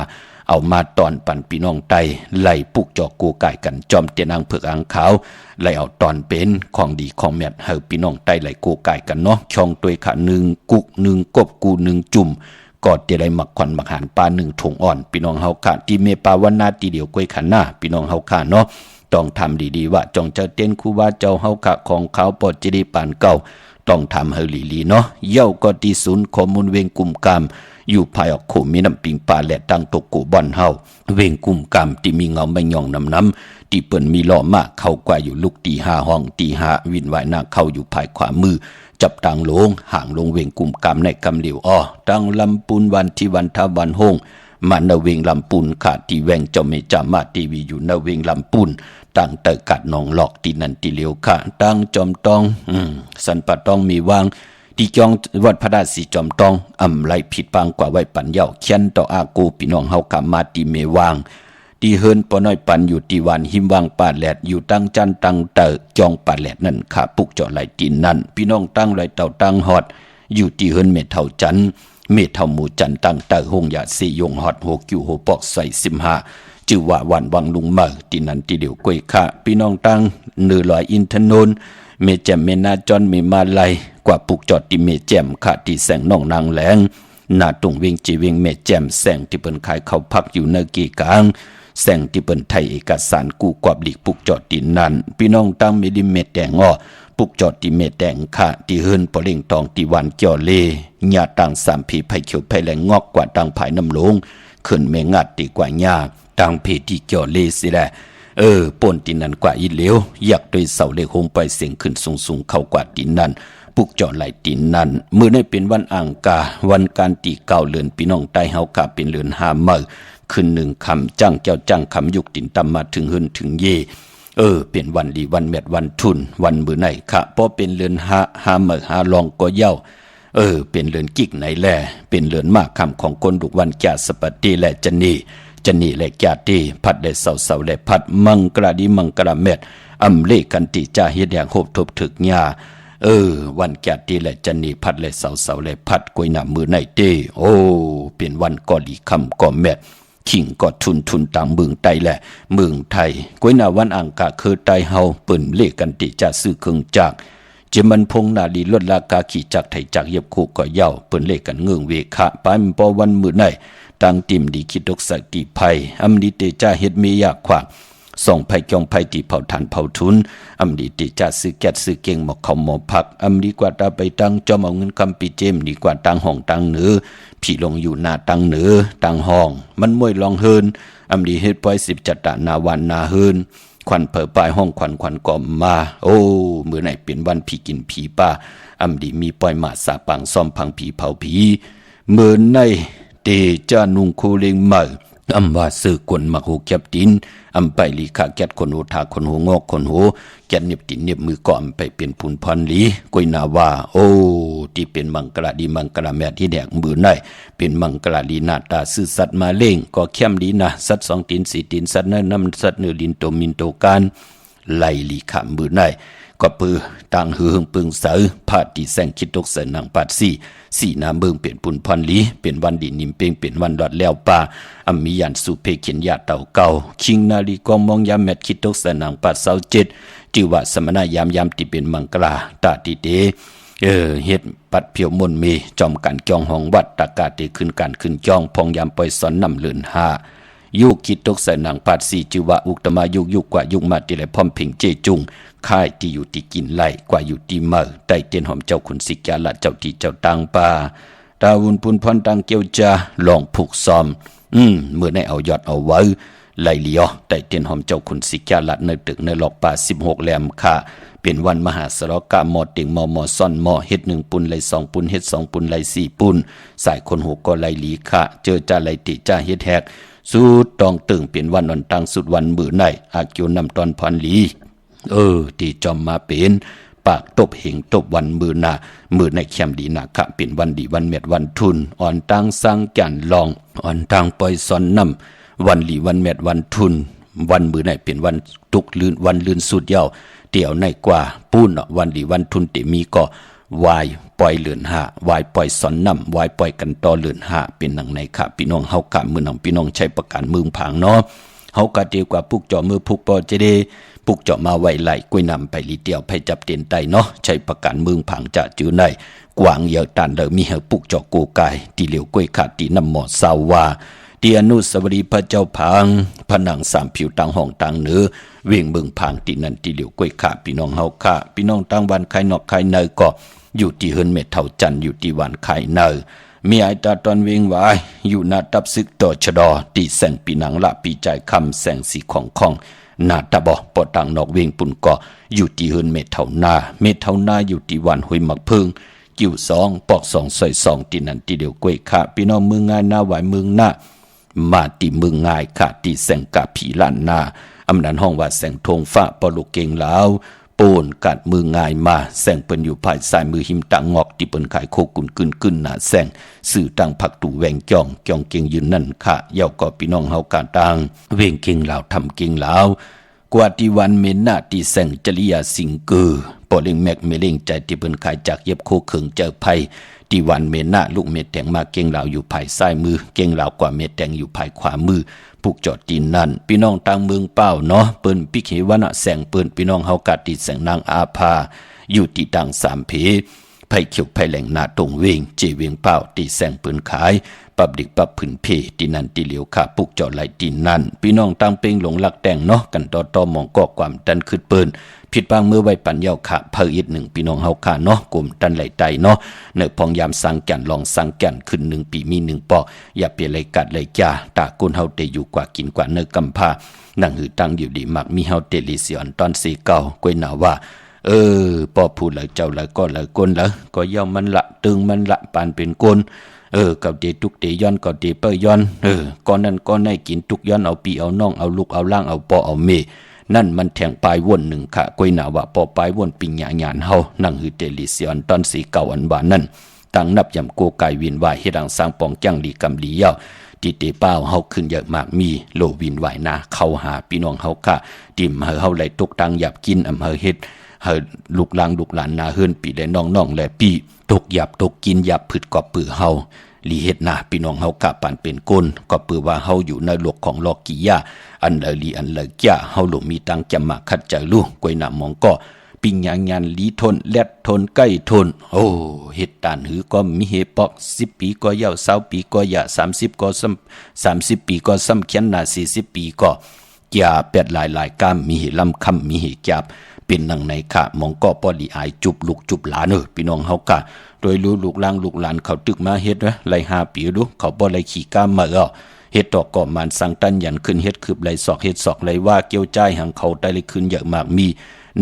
เอามาตอนปั่นพี่น้องไตไล่ปุกจอกกูไก่กันจอมเตียนางเผือกอ่างขาวไล่เอาตอนเป็นของดีของแมทเฮาพี่น้องไตไล่กูไก่กันเนาะช่องตัวขาหนึ่งกุกหนึ่งกบกูหนึ่งจุ่มกอดจะได้มักควันมักหานปลาหนึ่งถุงอ่อนพี่น้องเฮาค่ะที่เมปาวันนาทีเดียวกล้วยขันหน้าพี่น้องเฮาค่ะเนาะต้องทำดีๆว่าจองเจ้าเต้นคูว่าเจ้าเฮาค่ะของเขาปอดจะได้ปานเก่าต้องทำเฮลีลีเนาะเย่าก็ที่ศูนย์ข้อมูลเวงกลุ่มกามอยู่ภายออกโขมีน้ำปิงปลาและตั้งตกกูบอนเฮาเวงกลุ่มกามที่มีเงาไม่ย่องน้ำที่เปิ้นมีล้อมากเข้ากว่าอยู่ลูกตี5ห้องตี5วินไหวหน้าเข้าอยู่ภายขวามือจับตังลงห่างลงเวงกลุ่มกามในกำเหลียวตังลำปูนวันที่วันทาวันหงมาณเวงลำปูนขาดที่แวงเจ้าเมจามาทีวีอยู่ณเวงลำปูนตั้งเตอกัดนองหลอกที่นันที่เหลียวค่ะตั้งจอมตองสันปะตองมีวางที่จองวัดพระราศีจอมตองไหลผิดปางกว่าไว้ปันเย่าเขียนต่ออากูพี่น้องเฮากามาตีเมวางที่เฮินปอน้อยปันอยู่ที่วันหิมวางป่าแหลดอยู่ตั้งจันตั้งเตอจองป่าแหลดนั่นขาปุกเจาะไหลตีนนั่นพี่น้องตั้งไหลเต่าตั้งฮอดอยู่ที่เฮินเมเท่าจันเมเท่าหมู่จันตั้งเตอหงยาสียงฮอด6อยู่6ปอกใส่15จื่อว่าวันวังลุงเมอที่นั่นที่เดียวกวยค่ะพี่น้องตั้งเนือลอยอินทนนเมแจมเมนาจอนเมมาไลกว่าปุกจอดที่เมแจมค่ะที่แสงน้องนางแหลงหน้าตรงเวียงจีเวียงเมแจมแสงที่เปิ้นขายเข้าพักอยู่ในกีกลางแสงที่เปิ้นไทยเอกสารกูกวบหลีกปุกจอดที่นั่นพี่น้องตั้งเมดิเมแดงปุกจอดที่เมแดงค่ะที่เฮินปอเล่งตองที่วันเกี่ยวเลญาต่าง3ผีไผเขียวไผแหลงงอกกว่าต่างภายน้ำลงขึ้นเมงัดดีกว่าญาต่างเพที่เกี่ยวเลสิแหละป่นตินนั้นกว่าอีเหลวอยากโดยเสาเลขโฮมไปเสียงขึ้นสูงเข้ากว่าตินนั้นปุกเจาะไหลตินนั้นเมื่อได้เป็นวันอังคารวันการตีเก่าเลือนพี่น้องใต้เฮากาเป็นเลือน5มื้อขึ้น1คำจ้างแก้วจ้างคำยุกตินตำมาถึงหึนถึงเยเป็นวันดีวันแมดวันทุนวันมื้อไหนค่ะเพราะเป็นเลือน5มื้อ5ลองก็เย้าเป็นเลือนกิกไหนแลเป็นเลือนมากคำของคนดุวันแก่สปติและจันนีและญาติพัดได้เสาและพัดมังกระดีมังกระเม็ดเลกันติจ่าเฮ็ดแดงโหบทบถึกญาวันญาติและจันนีพัดและเสาและพัดกวยหน้ามือในเต้เป็นวันก่อลีคำก่อแม็ดขิงก็ทุนตามเมืองไทยและเมืองไทยกวยหน้าวันอังคารคือไตเฮาเปิ้นเลกันติจ่าซื้อเครื่องจักรจะมันพงนาลีลดลากาขี่จักไทยจักเย็บคู่ก็เย้าเปิ้นเลกันเงืองเวคะปานปอวันมื้อไหนตั้งติ่มดีคิดดกสักติภัยดีเตจ่าเฮ็ดเมียากขวางส่องภัยจองภัยตีเผาทานเผาทุนดีเตจ่าซื้อแก๊สซื้อเก่งหมอกเขาหมอพักดีกว่าตาไปตั้งจอมเอาเงินคำปีเจมดีกว่าตั้งห้องตั้งเหนือพี่ลงอยู่หน้าตั้งเหนือตั้งห้องมันมวยลองเฮินดีเฮ็ดปล่อย10จัตตานาวันนาเฮินควันเผอปลายห้องควันก่อมมามื้อไหนเป็นวันผีกินผีป่าดีมีปล่อยหมาสาปังซ่อมพังผีเผาผีมื้อในเตจานุงโคเลงมาว่าซื้อกวนมาโหแคบตินไปลีขาแกดคนโหทาคนโหงอกคนโหแกดเน็บตินเน็บมือก่อมไปเป็นพุนพรลีกวยนาว่าที่เป็นมังกรดีมังกรแม่ที่แดกมือในเป็นมังกรดีหน้าตาซื่อสัตว์มาเล่งก็เข้มดีนะสัตว์2ตีน4ตีนสัตว์น้ำสัตว์เนื้อดินโตมินโตการ ไหลลีขามมือในก็ปือต่างหือหึงปึงเสือพาตีแสงคิดตกเสนางปาดสี่น้ำเบิงเปลี่ยนปุ่นพรลีเป็นวันดีนิมเป่งเป็นวันดอดแล้วป่าอำมียันสุเพเขียนยาเต่าเก่าคิงนาลีกองมองยามแมดคิดตกเสนางปาดเสาเจ็ดจิว่าสมณยามที่เป็นมังกราตาดีเดเฮ็ดปัดเพียวมนมีจอมการจองห้องวัดตากาเตขึ้นการขึ้นจองพองยามปล่อยสอนนำเลือนหายุคคิดตกใส่นางปาดสีจิวะอุกตมายุกกว่ายุคมาติเลยพร้อมเพ่งเจจุงค่ายที่อยู่ที่กินไหลกว่าอยู่ที่เมื่อใต้เตียนหอมเจ้าขุนสิกาละเจ้าที่เจ้าตังป่าดาวุนปุนพรตังเกียวจาลองผูกซ้อมเมื่อในเอายอดเอาไว้ไหลเลียวใต้เตียนหอมเจ้าขุนสิกาละในตึกในหลอกป่า16แหลมค่ะเป็นวันมหาสรกะหมอเต็งหมอซ่อนหมอเฮ็ด1ปุนไหล2ปุนเฮ็ด2ปุนไหล4ปุนสายคนหกก็ไหลหลีค่ะเจอจ่าไหลติจ่าเฮ็ดแฮกสุดตองตึงเป็นวันอ่อนตังสุดวันมือในอาเกียวนำตอนพรลีที่จอมมาเป็นปากตบเหงตบวันมือหน้ามือในแคมดีนาคะเป็นวันดีวันเม็ดวันทุนอ่อนตังสร้างแก่นลองอ่อนตังปล่อยสอนนำวันหลีวันเม็ดวันทุนวันมือในเป็นวันตุกลื่นวันลื่นสุดยาวเตี่ยวในกว่าปูนวันหลีวันทุนติมีก็วายปล่อยเลือนหาวายปล่อยสอนนำวายปล่อยกันต่อเลือนหาเป็นหนังในค่ะพี่น้องเฮากะมือหนังพี่น้องใช้ประกันมือผางเนาะเฮากะเดียวกว่าปุกจ่อมือปุกปอจะได้ปุกเจาะมาไว้ไหลกล้วยนำไปลีเดียวไปจับเตียนไตเนาะใช้ประกันเมืองผังจะจื้อในกวางเยอะตันเดอมีเหปุกเจาะกูกายตีเหลียวกล้วยขาดตีน้ำหมอสาวาตีอนุสาวรีย์พระเจ้าพังผนัง3ผิวต่างห้องต่างเนื้อเวียงเมืองผังตีนันตีเหลียวกล้วยขาพี่น้องเฮาค่ะพี่น้องต่างวันใครนอกใครเนยก็อยู่ที่เฮินเม็ดเท่าจันอยู่ที่วันใครเนยมีไอตาตอนเวงไว้อยู่นาตับซึกต่อชะดอตีแสงปีนังละปีใจคำแสงสีของนาตาบอปอตังนอกเวงปุ่นก่ออยู่ที่เฮินเมเท่านาอยู่ที่วันห้วยหมักพึ่งกิ้ว2ปอก2ซอย2ที่นั่นที่เดียวกล้วยค่ะพี่น้องเมืองง่ายหน้าไหวเมืองหน้ามาที่เมืองง่ายค่ะที่แสงกะผีล้านนาอำนันห้องว่าแสงธงฟ้าปอลูกเก่งลาวโปนกัดมือง่ายมาแสงเปิ้นอยู่ภายซ้ายมือหิมตังงอกที่เปิ้นขายโคกุนกึนหน้าแสงสื่อตังผักตู่แหวงจ่องเก่งยืนนั่นค่ะเยาก็พี่น้องเฮากาตังเวงเก่งลาวทำเก่งลาวกว่าที่วันเมนาที่แสงจริยาสิงเกอปอเล็งแมกเมเล็งใจที่เปิ้นขายจากเย็บโคเขิงเจอภัยที่วันเมนาลูกเม็ดแตงมาเก่งลาวอยู่ภายซ้ายมือเก่งลาวกว่าเม็ดแตงอยู่ภายขวามือผูกจอดตีนนั่นพี่น้องต่างเมืองเป้าเนาะเปิ้นปิเขวนะแสงเปิ้นพี่น้องเฮากาติแสงนางอาภาอยู่ที่ดัง3เพไผเขียวไผแหล่งนาตรงเวงเจเวงเป้าตีแสงเปิ้นขายปับดิกปับผืนเพที่นั่นที่เหลียวขาผูกจอดไหลตีนนั่นพี่น้องต่างเป่งหลงหลักแต่งเนาะกันต่อมองกอกความดันขึ้นเปิ้นผิดบางเมื่อไว้ปันเยาขาเพิ่น1พี่น้องเฮาขาเนาะกลุ่มดันไหลไตเนาะเนอพองยามสังแก่นลองสังแก่นขึ้น1ปีมี1ปอกอย่าเปลี่ยนไหลกัดไหลจ้าตากุนเฮาเตอยู่กว่ากินกว่าเนอกำพานั่งหือตั้งอยู่ดีมักมีเฮาเตลิเสียนตอนสีเก่ากวยหนาว่าปอพูดแล้วเจ้าแล้วก็แล้วก้นแล้วก็ย่อมมันละตึงมันละปานเป็นก้นกับเดตุกเดย้อนก็เดเปย้อนก้อนนั้นก้อนให้กินทุกย้อนเอาปีเอาน้องเอาลูกเอาล่างเอาปอเอาเมนั่นมันแทงปลายวนหนึ่งค่ะกวยหนาว่าปอปลายวนปิงหยาเฮานั่งหือเตลิเสียนตอนสีเก่าอันว่านั่นตั้งนับยำโกไก่วินวายเฮ็ดดังสร้างปองจังลีกำลีเย้าตีเตเป้าเฮาขึ้นเยอะมากมีโลวินไหวนาเข้าหาพี่น้องเฮาค่ะติ่มเฮาไหลตกตังหยับกินอำเภอเฮ็ดลูกหลานนาเฮือนปีได้น้องและปีตกหยับตกกินหยับผึดกอบปือเฮาลีเฮ็ดนาพี่น้องเฮากะปานเป็นก้นก็ปือว่าเฮาอยู่ในโลกของลอกิยาอันลีอันเลกะเฮาหลงมีตังจะมาคัดใจลูกกวยหน้ามองก็ปิงยานลีทนแลดทนใกล้ทนโอ้เฮ็ดตานหือก็มีเฮปอก10ปีก็ยาว20ปีก็ยะ30ก็30ปีก็ซ้ำเขียนหน้า40ปีก็ยาเป็ดหลายกามมีเฮลำคำมีเฮจับเป็นนังในค่ะมองก็ปอลีอายจุบลูกจุบหลานพี่น้องเฮากะโดยรู้ลูกหลานเขาตึกมาเฮ็ดนะไล่5ปีดูเขาบ่ไล่ขี่ก้ามมาเฮ็ดดอกก่อมันสังตันยันขึ้นเฮ็ดคืบไล่ศอกเฮ็ดศอกไล่ว่าเกี่ยวใจหังเขาได้เลยขึ้นเยอะมากมี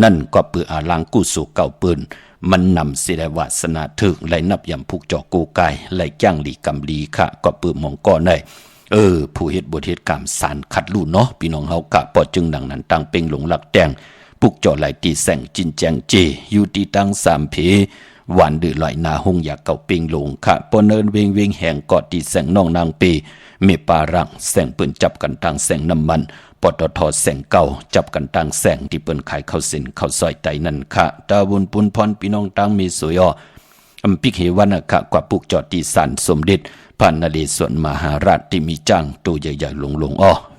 นั่นก็เปืออาลังกู้สู่เก่าปืนมันนำสิได้วาสนาถึงไล่นับยำผูกจอกูกายไล่จ้างลีกำลีค่ะก็เปือมองก็ได้ผู้เฮ็ดบทเฮ็ดกรรมสารขัดลู่เนาะพี่น้องเฮากะปอจึงดังนั้นตั้งเป่งหลงหลักแตงปุกจ่อไหลตีแสงจินแจงเจอยู่ที่ตั้ง3เพหวานดื้อลอยนาหงอยากเก่าเป่งลงค่ะปอเนินเวงแห่งกอดตีแสงน้องนางเปเมปารังแสงปืนจับกันทางแสงน้ำมันป ปตทแสงเก่าจับกันตั้งแสงที่เปิ้นขายข้าวสินข้าวซอยไตนั่นค่ะตาบุญปุนพรพี่น้องตั้งมีสวยอำพิกเหวันค่ะกว่าปุกจอดที่ศาลสมเด็จพระนเรศวรมหาราชที่มีจ้างตัวใหญ่ๆลง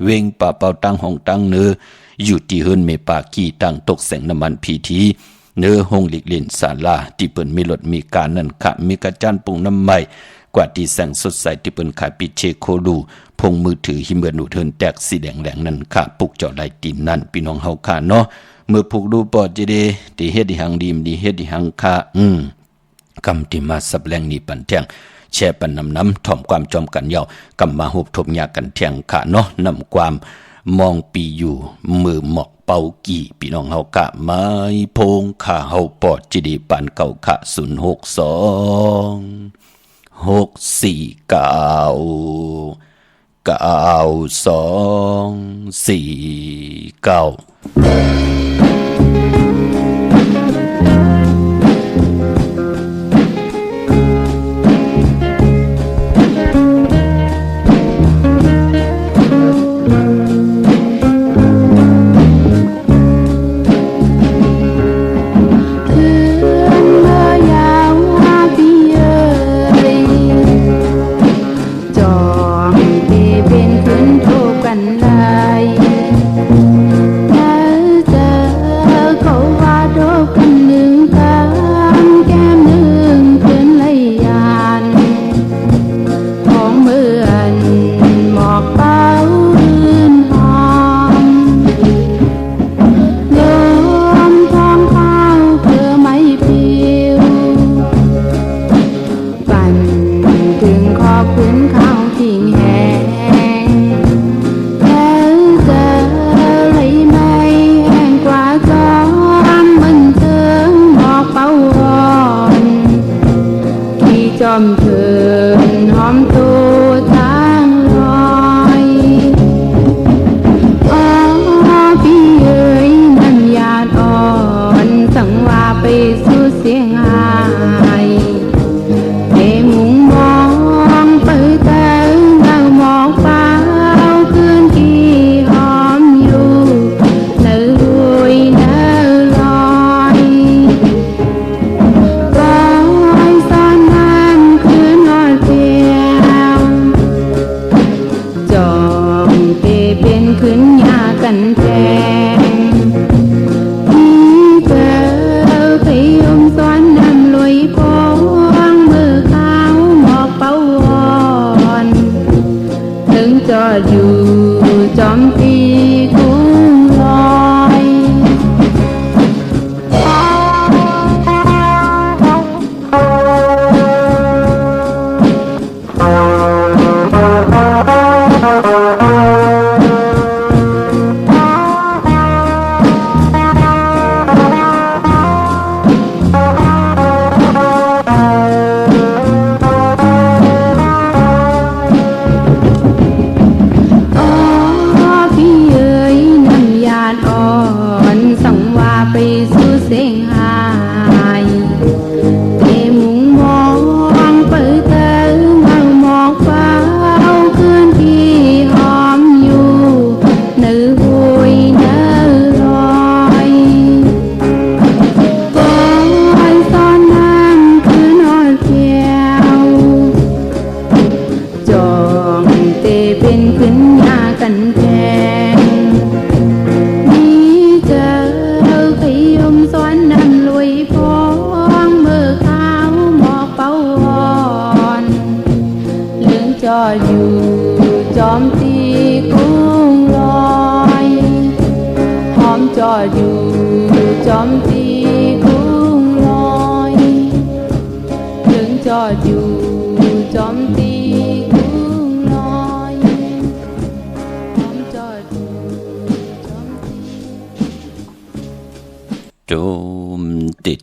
เวงป่าเป่าตั้งห้องตั้งเนื้ออยู่ที่เฮิรนเมปากี้ตั้งตกแสงน้ำมันพีทีเนื้อห้องหลีกเล่นศาลาที่เปิ้นมีรถมีการนั่นค่ะมีกระจานปรุงน้ำใหม่กว่าที่แสงสดใสที่เปิ้นขายปิเชโคลูพงมือถือหิมเบอร์นูเทินแตกสีแดงนั่นค่ะปุกจอดไหลตีนนั่นพี่น้องเฮาค่ะเนาะเมื่อปุกดูปอดจะได้ที่เฮ็ดที่หังดีมดีเฮ็ดที่หังค่ะกำที่มาสับแรงนี้ปันเที่ยงแช่ปันน้ำถ่อมความจอมกันยาวกำมาหุบทบยากันเที่ยงค่ะเนาะนำความมองปีอยู่มือหมอกเป่ากี่พี่น้องเฮากะไม้พงข่าเฮาปอดจิดีปันเก่าค่ะ062499249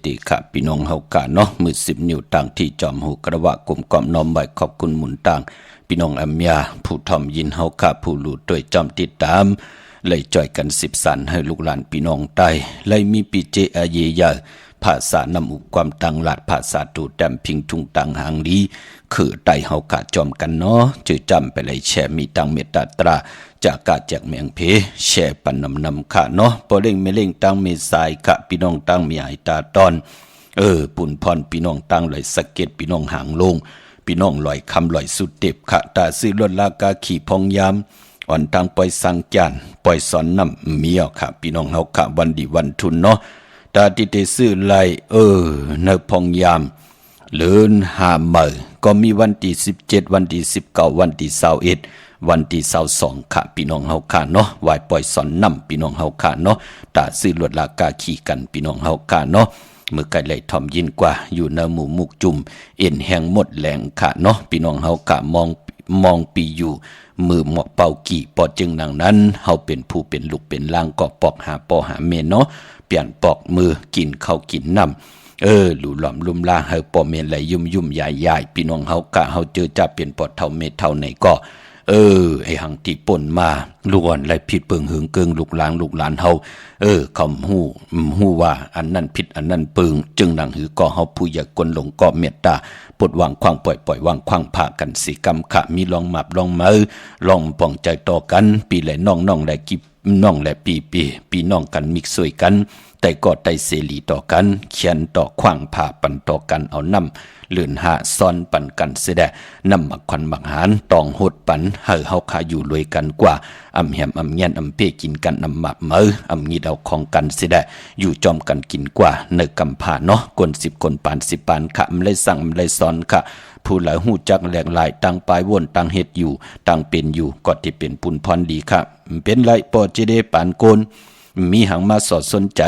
ติค่ะพี่น้องเฮากะเนาะมือ10นิ้วต่างที่จอมหูกระวะกลมกล่อมน้อมใบขอบคุณหมุนต่างพี่น้องอัมยาผู้ทอมยินเฮากะผู้รู้ด้วยจอมติดตามเลยจ่อยกัน10สันให้ลูกหลานพี่น้องใต้เลยมีปีเจอาเยยา ภาษานำอุความตังหลาดภาษาตูแดมพิงทุงตังหางลีคือไตเฮากะจอมกันเนาะจือจำไปเลยแชมีตังเมตตาตราจากกะแจกเมียงเพแชปันนำค่ะเนาะปอเล่งเมเล่งตังเมสายกะพี่น้องตังมีไอตาตอนปุ่นพรพี่น้องตังลอยสะเก็ดพี่น้องหางลงพี่น้องลอยคำลอยสุดเต็บค่ะตาซื้อลดลากาขี่พองยามอ่อนทางปล่อยสังจานปล่อยสอนน้ำเมียวค่ะพี่น้องเฮาค่ะวันดีวันทุนเนาะตาติเตซื้อไลเนพองยามเลื่อนหาเมอก็มีวันที่17วันที่19วันที่21วันที่22ค่ะพี่น้องเฮาค่ะเนาะไหวปล่อยสอนน้ำพี่น้องเฮาค่ะเนาะตาซื้อลดลากาขี่กันพี่น้องเฮาค่ะเนาะเมื่อไกลไหลทอมยินกว่าอยู่ในหมู่มุกจุ่มเอ็นแหงหมดแหลงค่ะเนาะพี่น้องเฮากะมองปีอยู่มือหมอกเป่ากี่ปอจึงนางนั้นเฮาเป็นผู้เป็นลูกเป็นล่างก็ปอกหาปอหาเมนเนาะเปลี่ยนปอกมือกินข้าวกินน้ำหลู่หลอมลุ่มล่าเฮาปอเมนไหลยุ่มใหญ่ๆพี่น้องเฮากะเฮาเจอจะเป็นปอดเท่าเม็ดเท่าไหนก็ไอ้หังที่ป่นมาลูกอ่อนไหลผิดเปิงหึงเกิงลูกหลานเฮาคำฮู้ว่าอันนั้นผิดอันนั้นเปิงจึงนังหือก็เฮาผู้อยากกลหลงก็เมตตาปลดวางควางปล่อยวางควางพากันสิกรรมขะมีลองมับลองมือลองป้องใจต่อกันปีแลน้องและกิบน้องและปีน้องกันมิกซวยกันแต่ก็ไตเสรีต่อกันเขียนต่อควางพาปันต่อกันเอาน้ำเลื่อนหาซ้อนปันกันเสดนำมักควันมักหานตองโหดปันเฮาขาอยู่รวยกันกว่าอำแหมอำเงียนอำเป้กินกันอำหมับมืออำงีดเอาของกันเสดอยู่จอมกันกินกว่าเนกำผาเนาะกน10คนปาน10ปานขะมเลยสั่งเลยซ้อนค่ะผู้หลายหูจักแหลกหลายตั้งปลายวนตั้งเฮ็ดอยู่ตั้งเป็นอยู่ก็ที่เป็นปุนพรดีค่ะเป็นไรปอจิเดปานโกนมีหังมาสอดสนใจ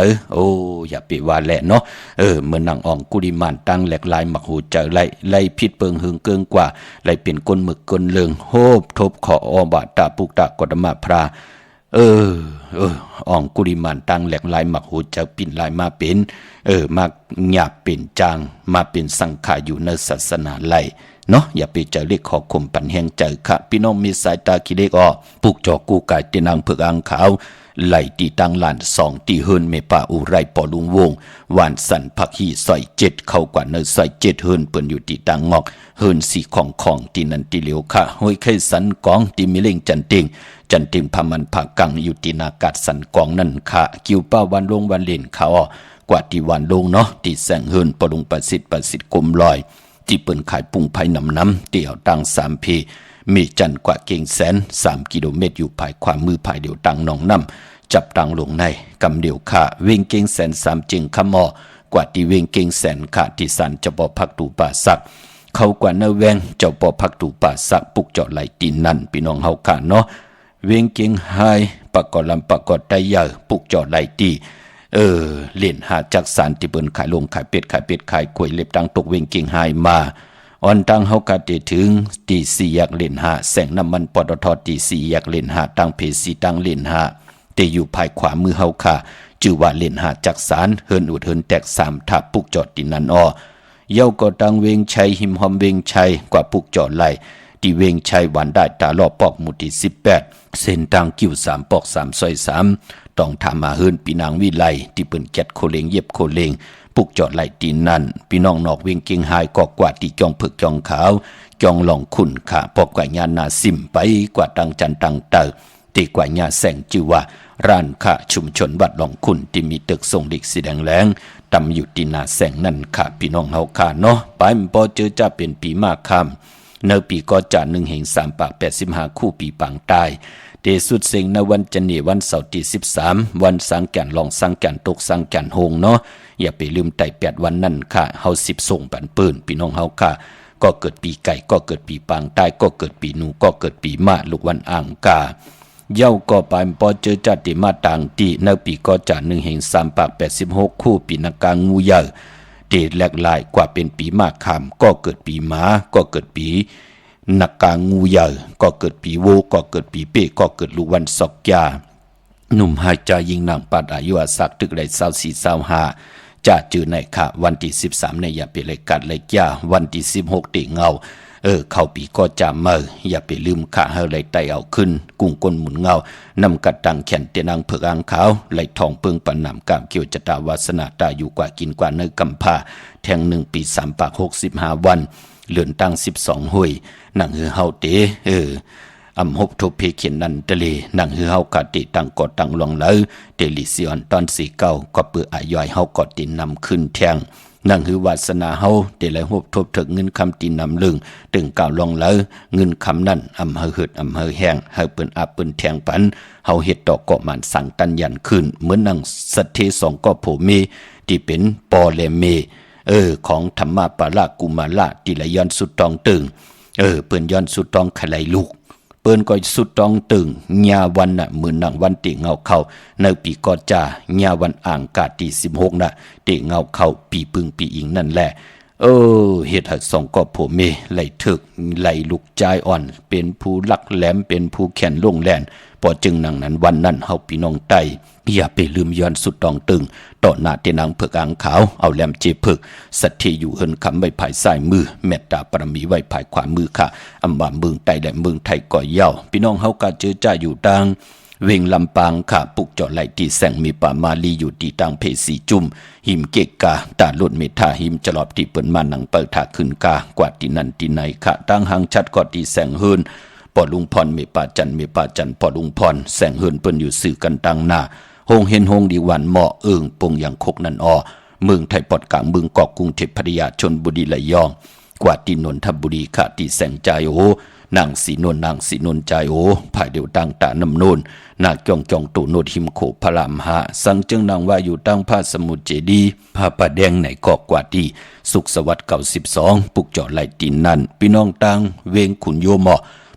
อย่าไปว่าแหละเนาะเมื่อนั่งอ่องกุลิมานตั้งแหลกลายมักหูเจอไล่ผิดเปิงหึงเกิงกว่าไล่เป็นก้นหมึกก้นเลืองโฮบทบขออบาตาปุกตากดมาพราอ่องกุลิมานตั้งแหลกลายมักหูเจอปิ่นลายมาเป็นมาหยาบเป็นจางมาเป็นสังขารอยู่ในศาสนาไล่เนาะอย่าไปเจอเรียกขอคมปันแหงเจอค่ะพี่น้องมีสายตาคิเล็กปุกจอกูกายตีนางเผือกอ่างขาวไหลตีตังหลาน2ตีเฮินเมปาอุไรปอลุงวงหวานสันพักฮีซอย7เข้ากว่าเนซอย7เฮินเปิ้นอยู่ตีตังงอกเฮินสีของตีนันตีเหลียวค่ะห้วยไข่สันกองตีมิเล่งจันติงพามันผักกังอยู่ตีนากาศสันกองนั่นค่ะคิวป้าวันลงวันเล่นเขากว่าตีวันลงเนาะตีแสงเฮินปอลุงประสิทธิ์กลมลอยที่เปิ้นขายปุ้งไผ่น้ำเตี่ยวตัง3 เพมีจันกว่าเก่งแสน3 กิโลเมตรอยู่ภายความมือภายเดียวตังหนองน้ำจับตังลงในกำเดียวค่ะเวงเก่งแสน3จึงขมอกว่าที่เวงเก่งแสนค่ะที่สันจะบ่พักตูป่าสักเขากว่าเนแวงเจ้าบ่พักตูป่าสักปุกเจาะไหลตีนนั่นพี่น้องเฮาค่ะเนาะเวงเก่งไฮปากกอลำปากกอไตใหญ่ปุกเจาะไหลตีเล่นหาจักสารที่เปิ้นขายลงขายเป็ดขายกล้วยเล็บตังตกเวงเก่งไฮมาอ่อนตังเฮากะติถึงตี4อยากเล่นหาแสงน้ำมันปตทตี4อยากเล่นหาตังเพสีตังเล่นหาแต่อยู่ภายขวามือเฮาค่ะจื่อว่าเล่นหาจักสารเฮินอุดเฮินแตก3ทับปุกจอดตินันเย้าก็ตังเวงชัยหิมหอมเวงชัยกว่าปุกจอดไหลที่เวงชัยหวานได้ตาลอปอกหมู่ที่18เส้นตังกิ้ว3ปอก3ซอย3ต้องถามมาเฮินปีนางวิไลที่เปิ้นแกดโคเลงเย็บโคเลงปุกจอดไหลตีนั่นพี่น้องนอกเวียงเก่งหายก็กว่าที่จองผึกจองขาวจองหลองขุนค่ะปอกกว่าญานาซิมไปกว่าตังจันตังเตอตีกว่าญาแสงจือว่าร้านค่ะชุมชนวัดหลองขุนที่มีตึกทรงเด็กสีแดงแรงตำอยู่ที่นาแสงนั่นค่ะพี่น้องเฮาค่ะเนาะไปมพอเจอจะเป็นปีมากคำเนปีก็จะ1แห่ง3ปาก85คู่ปีปางตายเดสุดเสียงในวันจันทร์วันเสาร์ที่13วันสังแก่นลองสังแก่นตกสังแก่นโฮงเนาะอย่าไปลืมไต่8วันนั่นค่ะเฮา10ส่งปันปืนพี่น้องเฮาค่ะก็เกิดปีไก่ก็เกิดปีปางใต้ก็เกิดปีหนูก็เกิดปีมะลูกวันอ่างกาเย้าก็ไปปอเจอจัดติมาต่างตีในปีก็จะ1แห่ง3ปาก86คู่ปีนากางูใหญ่เดแหลกหลายกว่าเป็นปีมากคำก็เกิดปีหมาก็เกิดปีนักกางูใหญ่ก็เกิดปีโวก็เกิดปีเป้ก็เกิดลูกวันศอกยาหนุ่มหายใจยิงนางปัดอายุอาศักตึกได้24-25จะจือในค่ะวันที่13ในอย่าไปเลยกัดเลยยาวันที่16ติเงา เข้าปีก็จะเมื่ออย่าไปลืมข้าเฮาไหลไตเอาขึ้นกุ้งก้นหมุนเงานำกัดตังแขนเตนังเผือกอ่างขาวไหลทองเปิงปันนำกามเกี่ยวจตาวาสนาตาอยู่กว่ากินกว่าเนื้อกำพาแทง1 ปี 3 ปาก 65 วันเลือนตั้ง12 ห้วยนั่งหือเฮาเตอำหบทบเพเขียนนันทะเลนั่งหือเฮากะติตังกอดตังหลวงเลอเตลิซิออนตอน49ก็เปืออายอยเฮากอดตินนำขึ้นแทงนั่งหือวาสนาเฮาเตไหลหบทบถึงเงินคำตินนำลึงตึงก่าวลองเลอเงินคำนั้นอำเฮอหึดอำเฮอแห้งเฮาเปิ้นอาเปิ้นแทงปันเฮาเฮ็ดดอกเกาะมันสั่งตันยันขึ้นเหมือนนั่งสัทเทสองก็โผเมที่เป็นปอเลเมของธรรมะปารากุมาระที่ละย้อนสุดตองตึงเปิ้นย้อนสุดตองไขไหลลูกเปิ้นก็สุดตองตึงญาวันน่ะมื้อนังวันติเงาเข้าในปีกอจาญาวันอ่างกาที่16น่ะติเงาเข้าปีปึงปีอิงนั่นแหละเฮ็ดให้สองก็โผเมไหลถึกไหลลูกใจอ่อนเป็นผู้ลักแหลมเป็นผู้แขนลงแล่นพอจึงนังนั้นวันนั้นเฮาพี่น้องไตอย่าไปลืมย้อนสุดตองตึงต่อหน้าเตนางเผือกอ่างขาวเอาแหลมเจเพิกสัตที่อยู่เฮินคำไว้ภายซ้ายมือเมตตาปรมีไว้ภายขวามือค่ะอำว่าเมืองไตและเมืองไทยก่อเย้าพี่น้องเฮากะเจอจ้าอยู่ดังเวงลำปางค่ะปุกเจาะไหลที่แสงมีป่ามาลีอยู่ที่ตังเพสีจุ่มหิมเกกกาตาลุดเมทาหิมจลอบที่เปิ้นมาหนังเปิดถาขึ้นกากว่าที่นั่นที่ไหนค่ะตั้งหางชัดกอดที่แสงเฮินปอลุงพรเมป่าจันปอลุงพรแสงเฮินเปิ้นอยู่สื่อกันตังหน้าโฮงเห็นโฮงดีวันเหมาะปงอย่างคกนันอเมืองไทยปอดกลางเมืองเกาะกรุงเทพพัทยาชลบุรีระยองกว่าที่นนทบุรีค่ะที่แสงใจนางสีนนใจภายเดียวตังตานำนูนนาจองตูโนดหิมโขพระรามหาสังจึงนางว่าอยู่ตั้งผ้าสมุทรเจดีผ้าประแดงไหนกอกกว่าที่สุขสวัสดิ์92ปุกเจาะไหลตีนนั่นพี่น้องตังเวงขุนโยม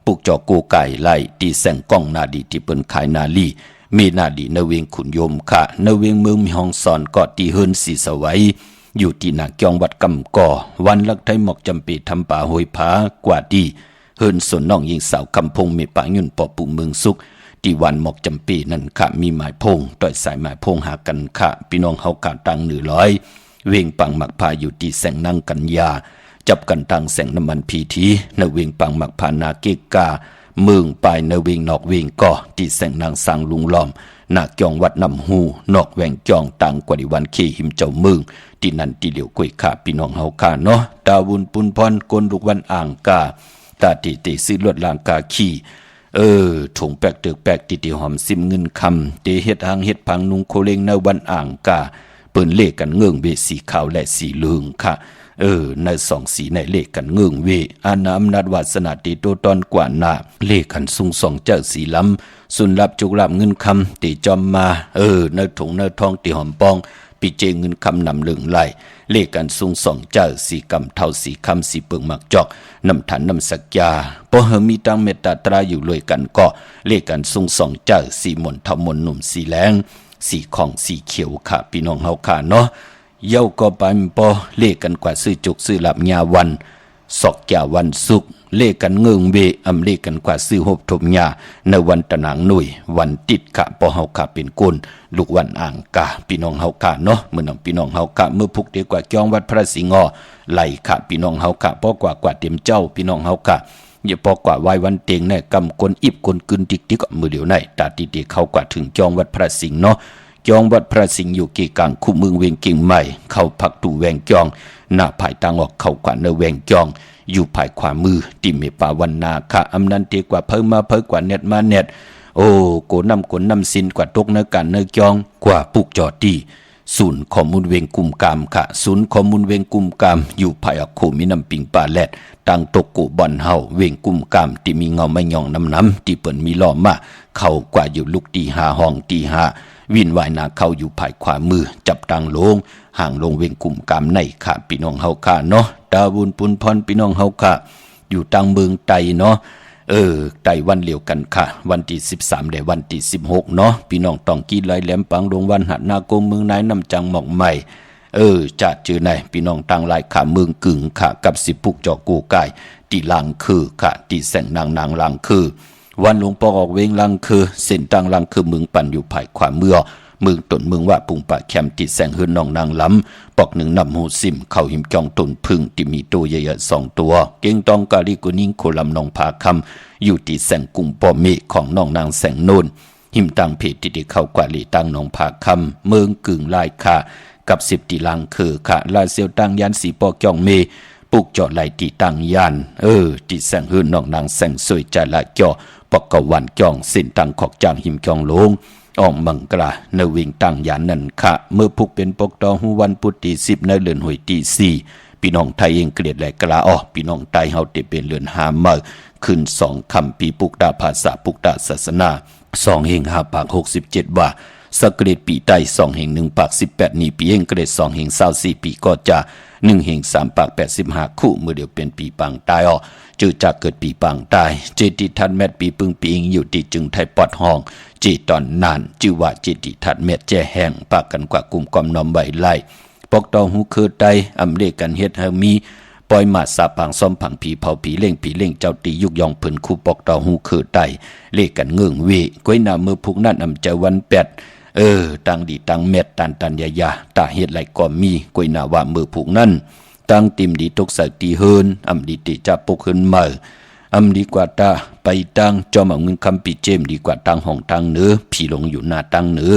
ปุกเจาะกูไก่ไหลตีแสงก้องนาดีที่เปิ้นขายนาลีมีนาดีนเวงขุนโยมค่ะนเวงเมืองมีห้องสอนกอดที่เฮิรนสีสวัยอยู่ที่นาเกียงวัดกำก่อวันลักไทยหมอกจำปีทำป่าหอยผากว่าที่เฮิรนสนน้องยิงสาวคำพงเมปะยุ่นปอปูเมืองสุขที่วันหมอกจำปีนั่นค่ะมีหมายพงต่อยสายหมายพงหากันค่ะพี่น้องเฮากาตัง100เวงปังหมักพาอยู่ที่แสงนั่งกันยาจับกันตังแสงน้ำมันพีทีนเวงปังหมักพานาเกกาเมืองปลายนเวงนอกเวงก่อที่แสงนางสร้างลุงล้อมนาจองวัดนำหูนอกแหวงจองตังกว่าดิวันเคหิมเจ้าเมืองที่นั่นที่เหลียวกวยขาพี่น้องเฮาค่ะเนาะดาวุนปุนพรกนลูกวันอ่างกาตาติซื้อลวดลางกาขี้ถุงแปกตึกแปกติหอมซิมเงินคำเตเฮ็ดหางเฮ็ดพังนุงโคเลงในวันอ่างกาเปิ้นเลขกันเงื่องเวสีขาวและสีเหลืองค่ะในสองสีในเลขกันเงื่องเวอาณาอำนาจวาสนาติโตตอนกว่าหน้าเลขกันสุงสองเจ้าสีล้ำสุนรับจุกรับเงินคำติจอมมาในถุงในทองติหอมปองปีเจเงินคำนำเหลืองไหลเลขกันสุงสองเจ้าสีกำเท่าสีคำสีเปิงหมักจอกนำฐานนำสักยาพอเฮมีตังเมตตาตราอยู่เลยกันก็เลขกันสุงสองเจ้าสีมนเท่ามนหนุ่มสีแรงสีของสีเขียวค่ะพี่น้องเฮาค่ะเนาะเย้าก็ไปปอเลขกันกว่าซื้อจุกซื้อหลับญาวันสอกยาวันสุกเลขกันเงิงเวอำเลขกันกว่าซื้อหบทมญาในวันตะนางหนุ่ยวันติดกะปอเฮากะเป็นกุลลูกวันอ่างกะพี่น้องเฮากะเนาะเมื่อน้องพี่น้องเฮากะเมื่อพุกเดียวกว่าจองวัดพระสิงห์ไหลกะพี่น้องเฮากะปอกว่าเต็มเจ้าพี่น้องเฮากะอย่าปอกว่าไว้วันเต็งเนี่ยกำกลอิบกลกึนติ๊กมือเดียวในตาติเข้ากว่าถึงจองวัดพระสิงห์เนาะจองวัดพระสิงห์อยู่เกกลางคู่เมืองเวียงเก่งใหม่เข้าพักตู่แวงจองหน้าภายตังออกเข้ากว่าเนแวงจองอยู่ภายขวามือติเมปาวันนาค่ะอำนันเตกว่าเพิ่มกว่าเน็ตมาเน็ตโกนำสินกว่าตกเนกันเนจองกว่าปุกจอตีศูนย์ข้อมูลเวงกุมกามค่ะศูนย์ข้อมูลเวงกุมกามอยู่ภายอโคมีน้ำปิงปลาแลดตังตกกุบอนเฮาเวงกุมกามที่มีเงาไม่ยองน้ำที่เปิ่นมีล้อมาเข้ากว่าอยู่ลูกตีหาห้องตีหาวินวายนาเข้าอยู่ภายขวามือจับตังลงห่างลงเวงกุมกามในค่ะพี่น้องเฮาค่ะเนาะดาวุนปุนพรพี่น้องเฮาค่ะอยู่ตังเมืองไตเนาะไตวันเหลียวกันค่ะวันที่13ได้วันที่16เนาะพี่น้องต้องกีไหลแหลมปังดวงวันหัดนาโกเมืองนายนำจังหมอกใหม่จะเจอในพี่น้องตังหลายขาเมืองกึ่งค่ะกับสิปุกจอกูกายที่ลังคือค่ะที่แสงนางลังคือวันหลวงปอออกเวงลังคือเส้นตังลังคือเมืองปั่นอยู่ภายขวามือ มือตนมือว่าปุงปะแคมติดแสงเฮือนน้องนางล้ำปอกหนึ่งนำหูซิมเข้าหิมจองตนพึ่งที่มีตัวใหญ่ๆ2 ตัวเก่งตองกาลิกุนิ่งโคลำนองผาคำอยู่ที่แสงกุมปอมเมของน้องนางแสงโนนหิมตังเพจที่ได้เข้ากว่าลีตังน้องผาคำเมืองกึ่งลายค่ะกับ10ตีลังคือค่ะลาเซียวตังยันสีปอกจองเมปุกเจาะไหลตีตังยันที่แสงเฮือนน้องนางแสงสวยใจละเจาะปอกกะวันจองสินตังขอกจางหิมจองลงออกมังกราเนวิงตังยานนั่นค่ะเมื่อพุกเป็นปกตอหูวันพุธที่10ในเดือนหวยที่4พี่น้องไทยเองเกลียดแหลกกลาพี่น้องไทยเฮาได้เป็นเรือนหามาขึ้น2 คำปีปุกดาภาษาปุกดาศาสนา2 เฮง5 ปาก 67 ว่าสกเกตปีใต้2 เฮง1 ปาก 18นี่ปีเฮงเกรด2 เฮง24ปีก็จะ1 เฮง3 ปาก 85คู่เมื่อเดียวเป็นปีปังตายจือจากเกิดปีปังตายเจติทันแมทปีปึงปีอิงอยู่ที่จึงไทยปอดห้องจีตอนนานจือว่าเจติทันแมทแจ้แห้งปากกันกว่ากลุ่มกอมนอมใบไล่ปอกตอหูคือไตอำเลกันเฮ็ดเฮามีปล่อยมาสาผังซ้อมผังผีเผาผีเล่งเจ้าตียุกยองเพิ่นคู่ปอกตอหูคือไตเลกันเงื่องเวก้อยหน้ามือพุกนั่นอำใจวัน8ตังดีตังเม็ดตันยาตาเฮ็ดไหลก็มีก้อยหน้าว่ามือพุกนั่นตั้งติมดีตกใส่ตีเฮินอำดีติจะปกขึ้นมาอำดีกว่าตาไปตั้งจอมเอาเงินคำปีเจมดีกว่าตั้งห้องตั้งเนื้อผีลงอยู่หน้าตั้งเนื้อ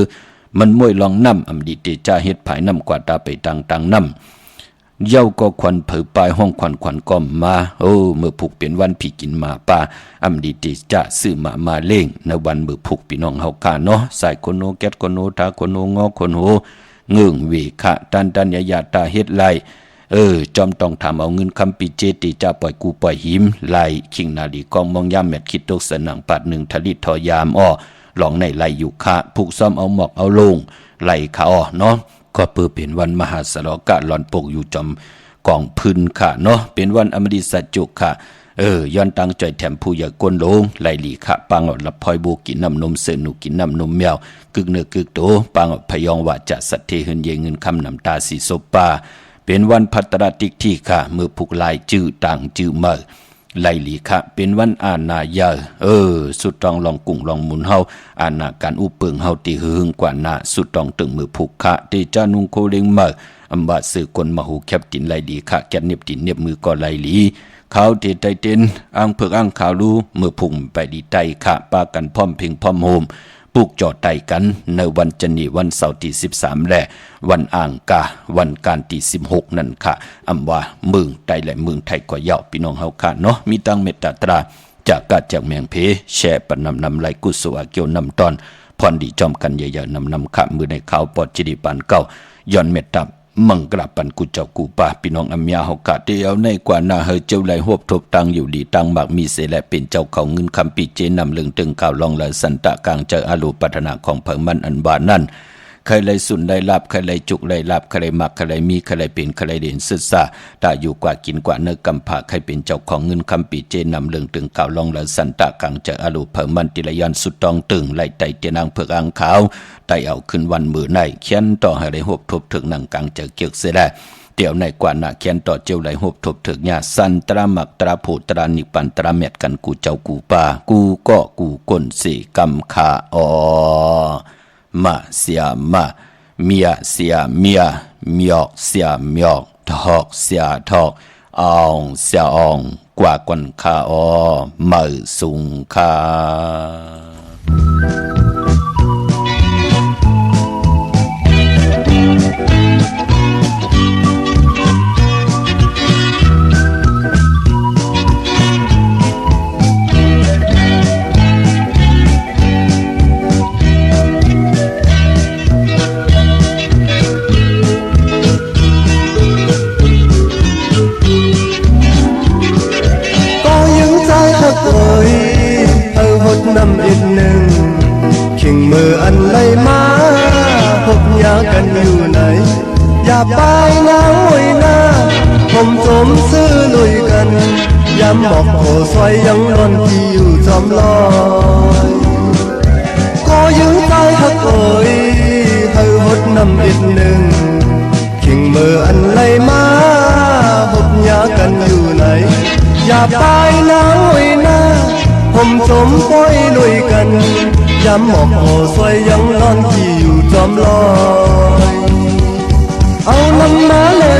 มันมวยลองน้ำอำดีติจะเฮ็ดภายน้ำกว่าตาไปตั้งน้ำเย้าก็ควันเผยปลายห้องควันก็มาเมื่อผูกเป็นวันผีกินหมาป่าอำดีติจะซื้อมาเล่งในวันเมื่อผูกพี่น้องเฮากาเนาะใส่คนโนแก๊สคนโนทาคนโนงอคนโหเงื่องเวคะตันยาตาเฮ็ดไลจอมต้องทำเอาเงินคำปีเจติจะปล่อยกูปล่อยหิมไล่คิงนาลีกองมองย่ำแมดคิดตกสนังปัด1 ทลิตทอยามหลองในไล่อยู่ค่ะผูกซ้อมเอาหมอกเอาลงไล่ขาเนาะก็เปิดเป็นวันมหาสลกะหลอนปกอยู่จอมกองพื้นค่ะเนาะเป็นวันอมฤตสัจจุค่ะย้อนตั้งใจแถมผู้อย่ากวนลงไล่หลีค่ะปางอดลับพลอยโบกินน้ำนมเสือหนูกินน้ำนมแมวกึกเนื้อกึกโตปางอดพยองว่าจะสัตเทหินเยเงินคำน้ำตาสีโซปาเป็นวันพัตรติกที่ค่ะมือผูกลายจื้อต่างจื้อเมื่อไล่หลีค่ะเป็นวันอาณาเยสุดตองลองกุ่งลองหมุนเฮาอาณาการอุเปิงเฮาตีหึงกว่าหน้าสุดตองตึงมือผูกค่ะเตจานุงโคเลงเมื่ออำบาสื่อกลมหูแคบตินไล่หลีค่ะแกนเน็บตินเน็บมือก็ไล่หลีเขาเตไตเต้นอ้างเพิกอ้างขาวรู้มือพุ่งไปดีไตค่ะปากันพร้อมเพ่งพร้อมโฮมปลูกจอดไต่กันในวันจันทร์วันเสาร์ที่13และวันอ่างกาวันการที่16นั่นค่ะอำว่าเมืองไทยและเมืองไทยก็ยาวพี่น้องเฮาค่ะเนาะมีตั้งเมตตาตราจากกาจากแมงเพแช่ปนำไหลกุศลเกี่ยวนำตอนพรดีจอมกันใหญ่ๆนำค่ะมือในข่าวปอดจิริปันเก้าย้อนเมตตามังกราปันกุเจ้ากูป่าพี่น้องอำยาเฮากะเตียวในกว่าหน้าเฮเจ้าไหลหวบทบตังอยู่ดีตังบักมีเสและเป็นเจ้าเขาเงินคำปีเจนำเลึงตึงข่าวลองละสันตะกลางเจออาลูปัฒนาของเพิงมันอันบานนั่นใครเลยสุนได้ลาบใครเลยจุกเลยลาบใครเลยมักใครเลยมีใครเลยเป็นใครเลยเด่นศึกษาตาอยู่กว่ากินกว่าเนื้อกำผาใครเป็นเจ้าของเงินคำปีเจนำเลึงตึงข่าวลองละสันตะกลางเจออาลูเพิงมันติระยันสุดตองตึงไล่ไตเตียนางเพิกอังขาวไตเอาขึ้นวันมือในเขียนต่อให้ได้หวบทบถึงนางกลางเจอเกี่ยวเสียได้เดี๋ยวในกว่าหน้าเขียนต่อเจ้าไหลหบทบถึกญาสันตรามักตราโพตรานิปันตราเม็ดกันกูเจ้ากูป่ากูก็กูก้นสีกำขามาเสียมาเมียเสียเมียเมียกเสียเมียกทอกเสียทอกอองเสียอองกว่าก้นขามือสูงขาน้ำอีกหนึ่งขิงมืออันไหลมาพบยากันอยู่ไหนอย่าไปนะโวยนะผมจมซื้อลุยกันย้ำบอกโคซอยยังรอนที่อยู่จอมลอยก็ยื้อใจหักเอ่ยเฮาหดน้ำอีกหนึ่งขิงมืออันไหลมาพบยากันอยู่ไหนอย่าไปนะโวยนะผมจมปล่อยลุยกัน ย้ำหมอกโหสวยยังนอนที่อยู่จอมลอยเอาน้ำมาเลย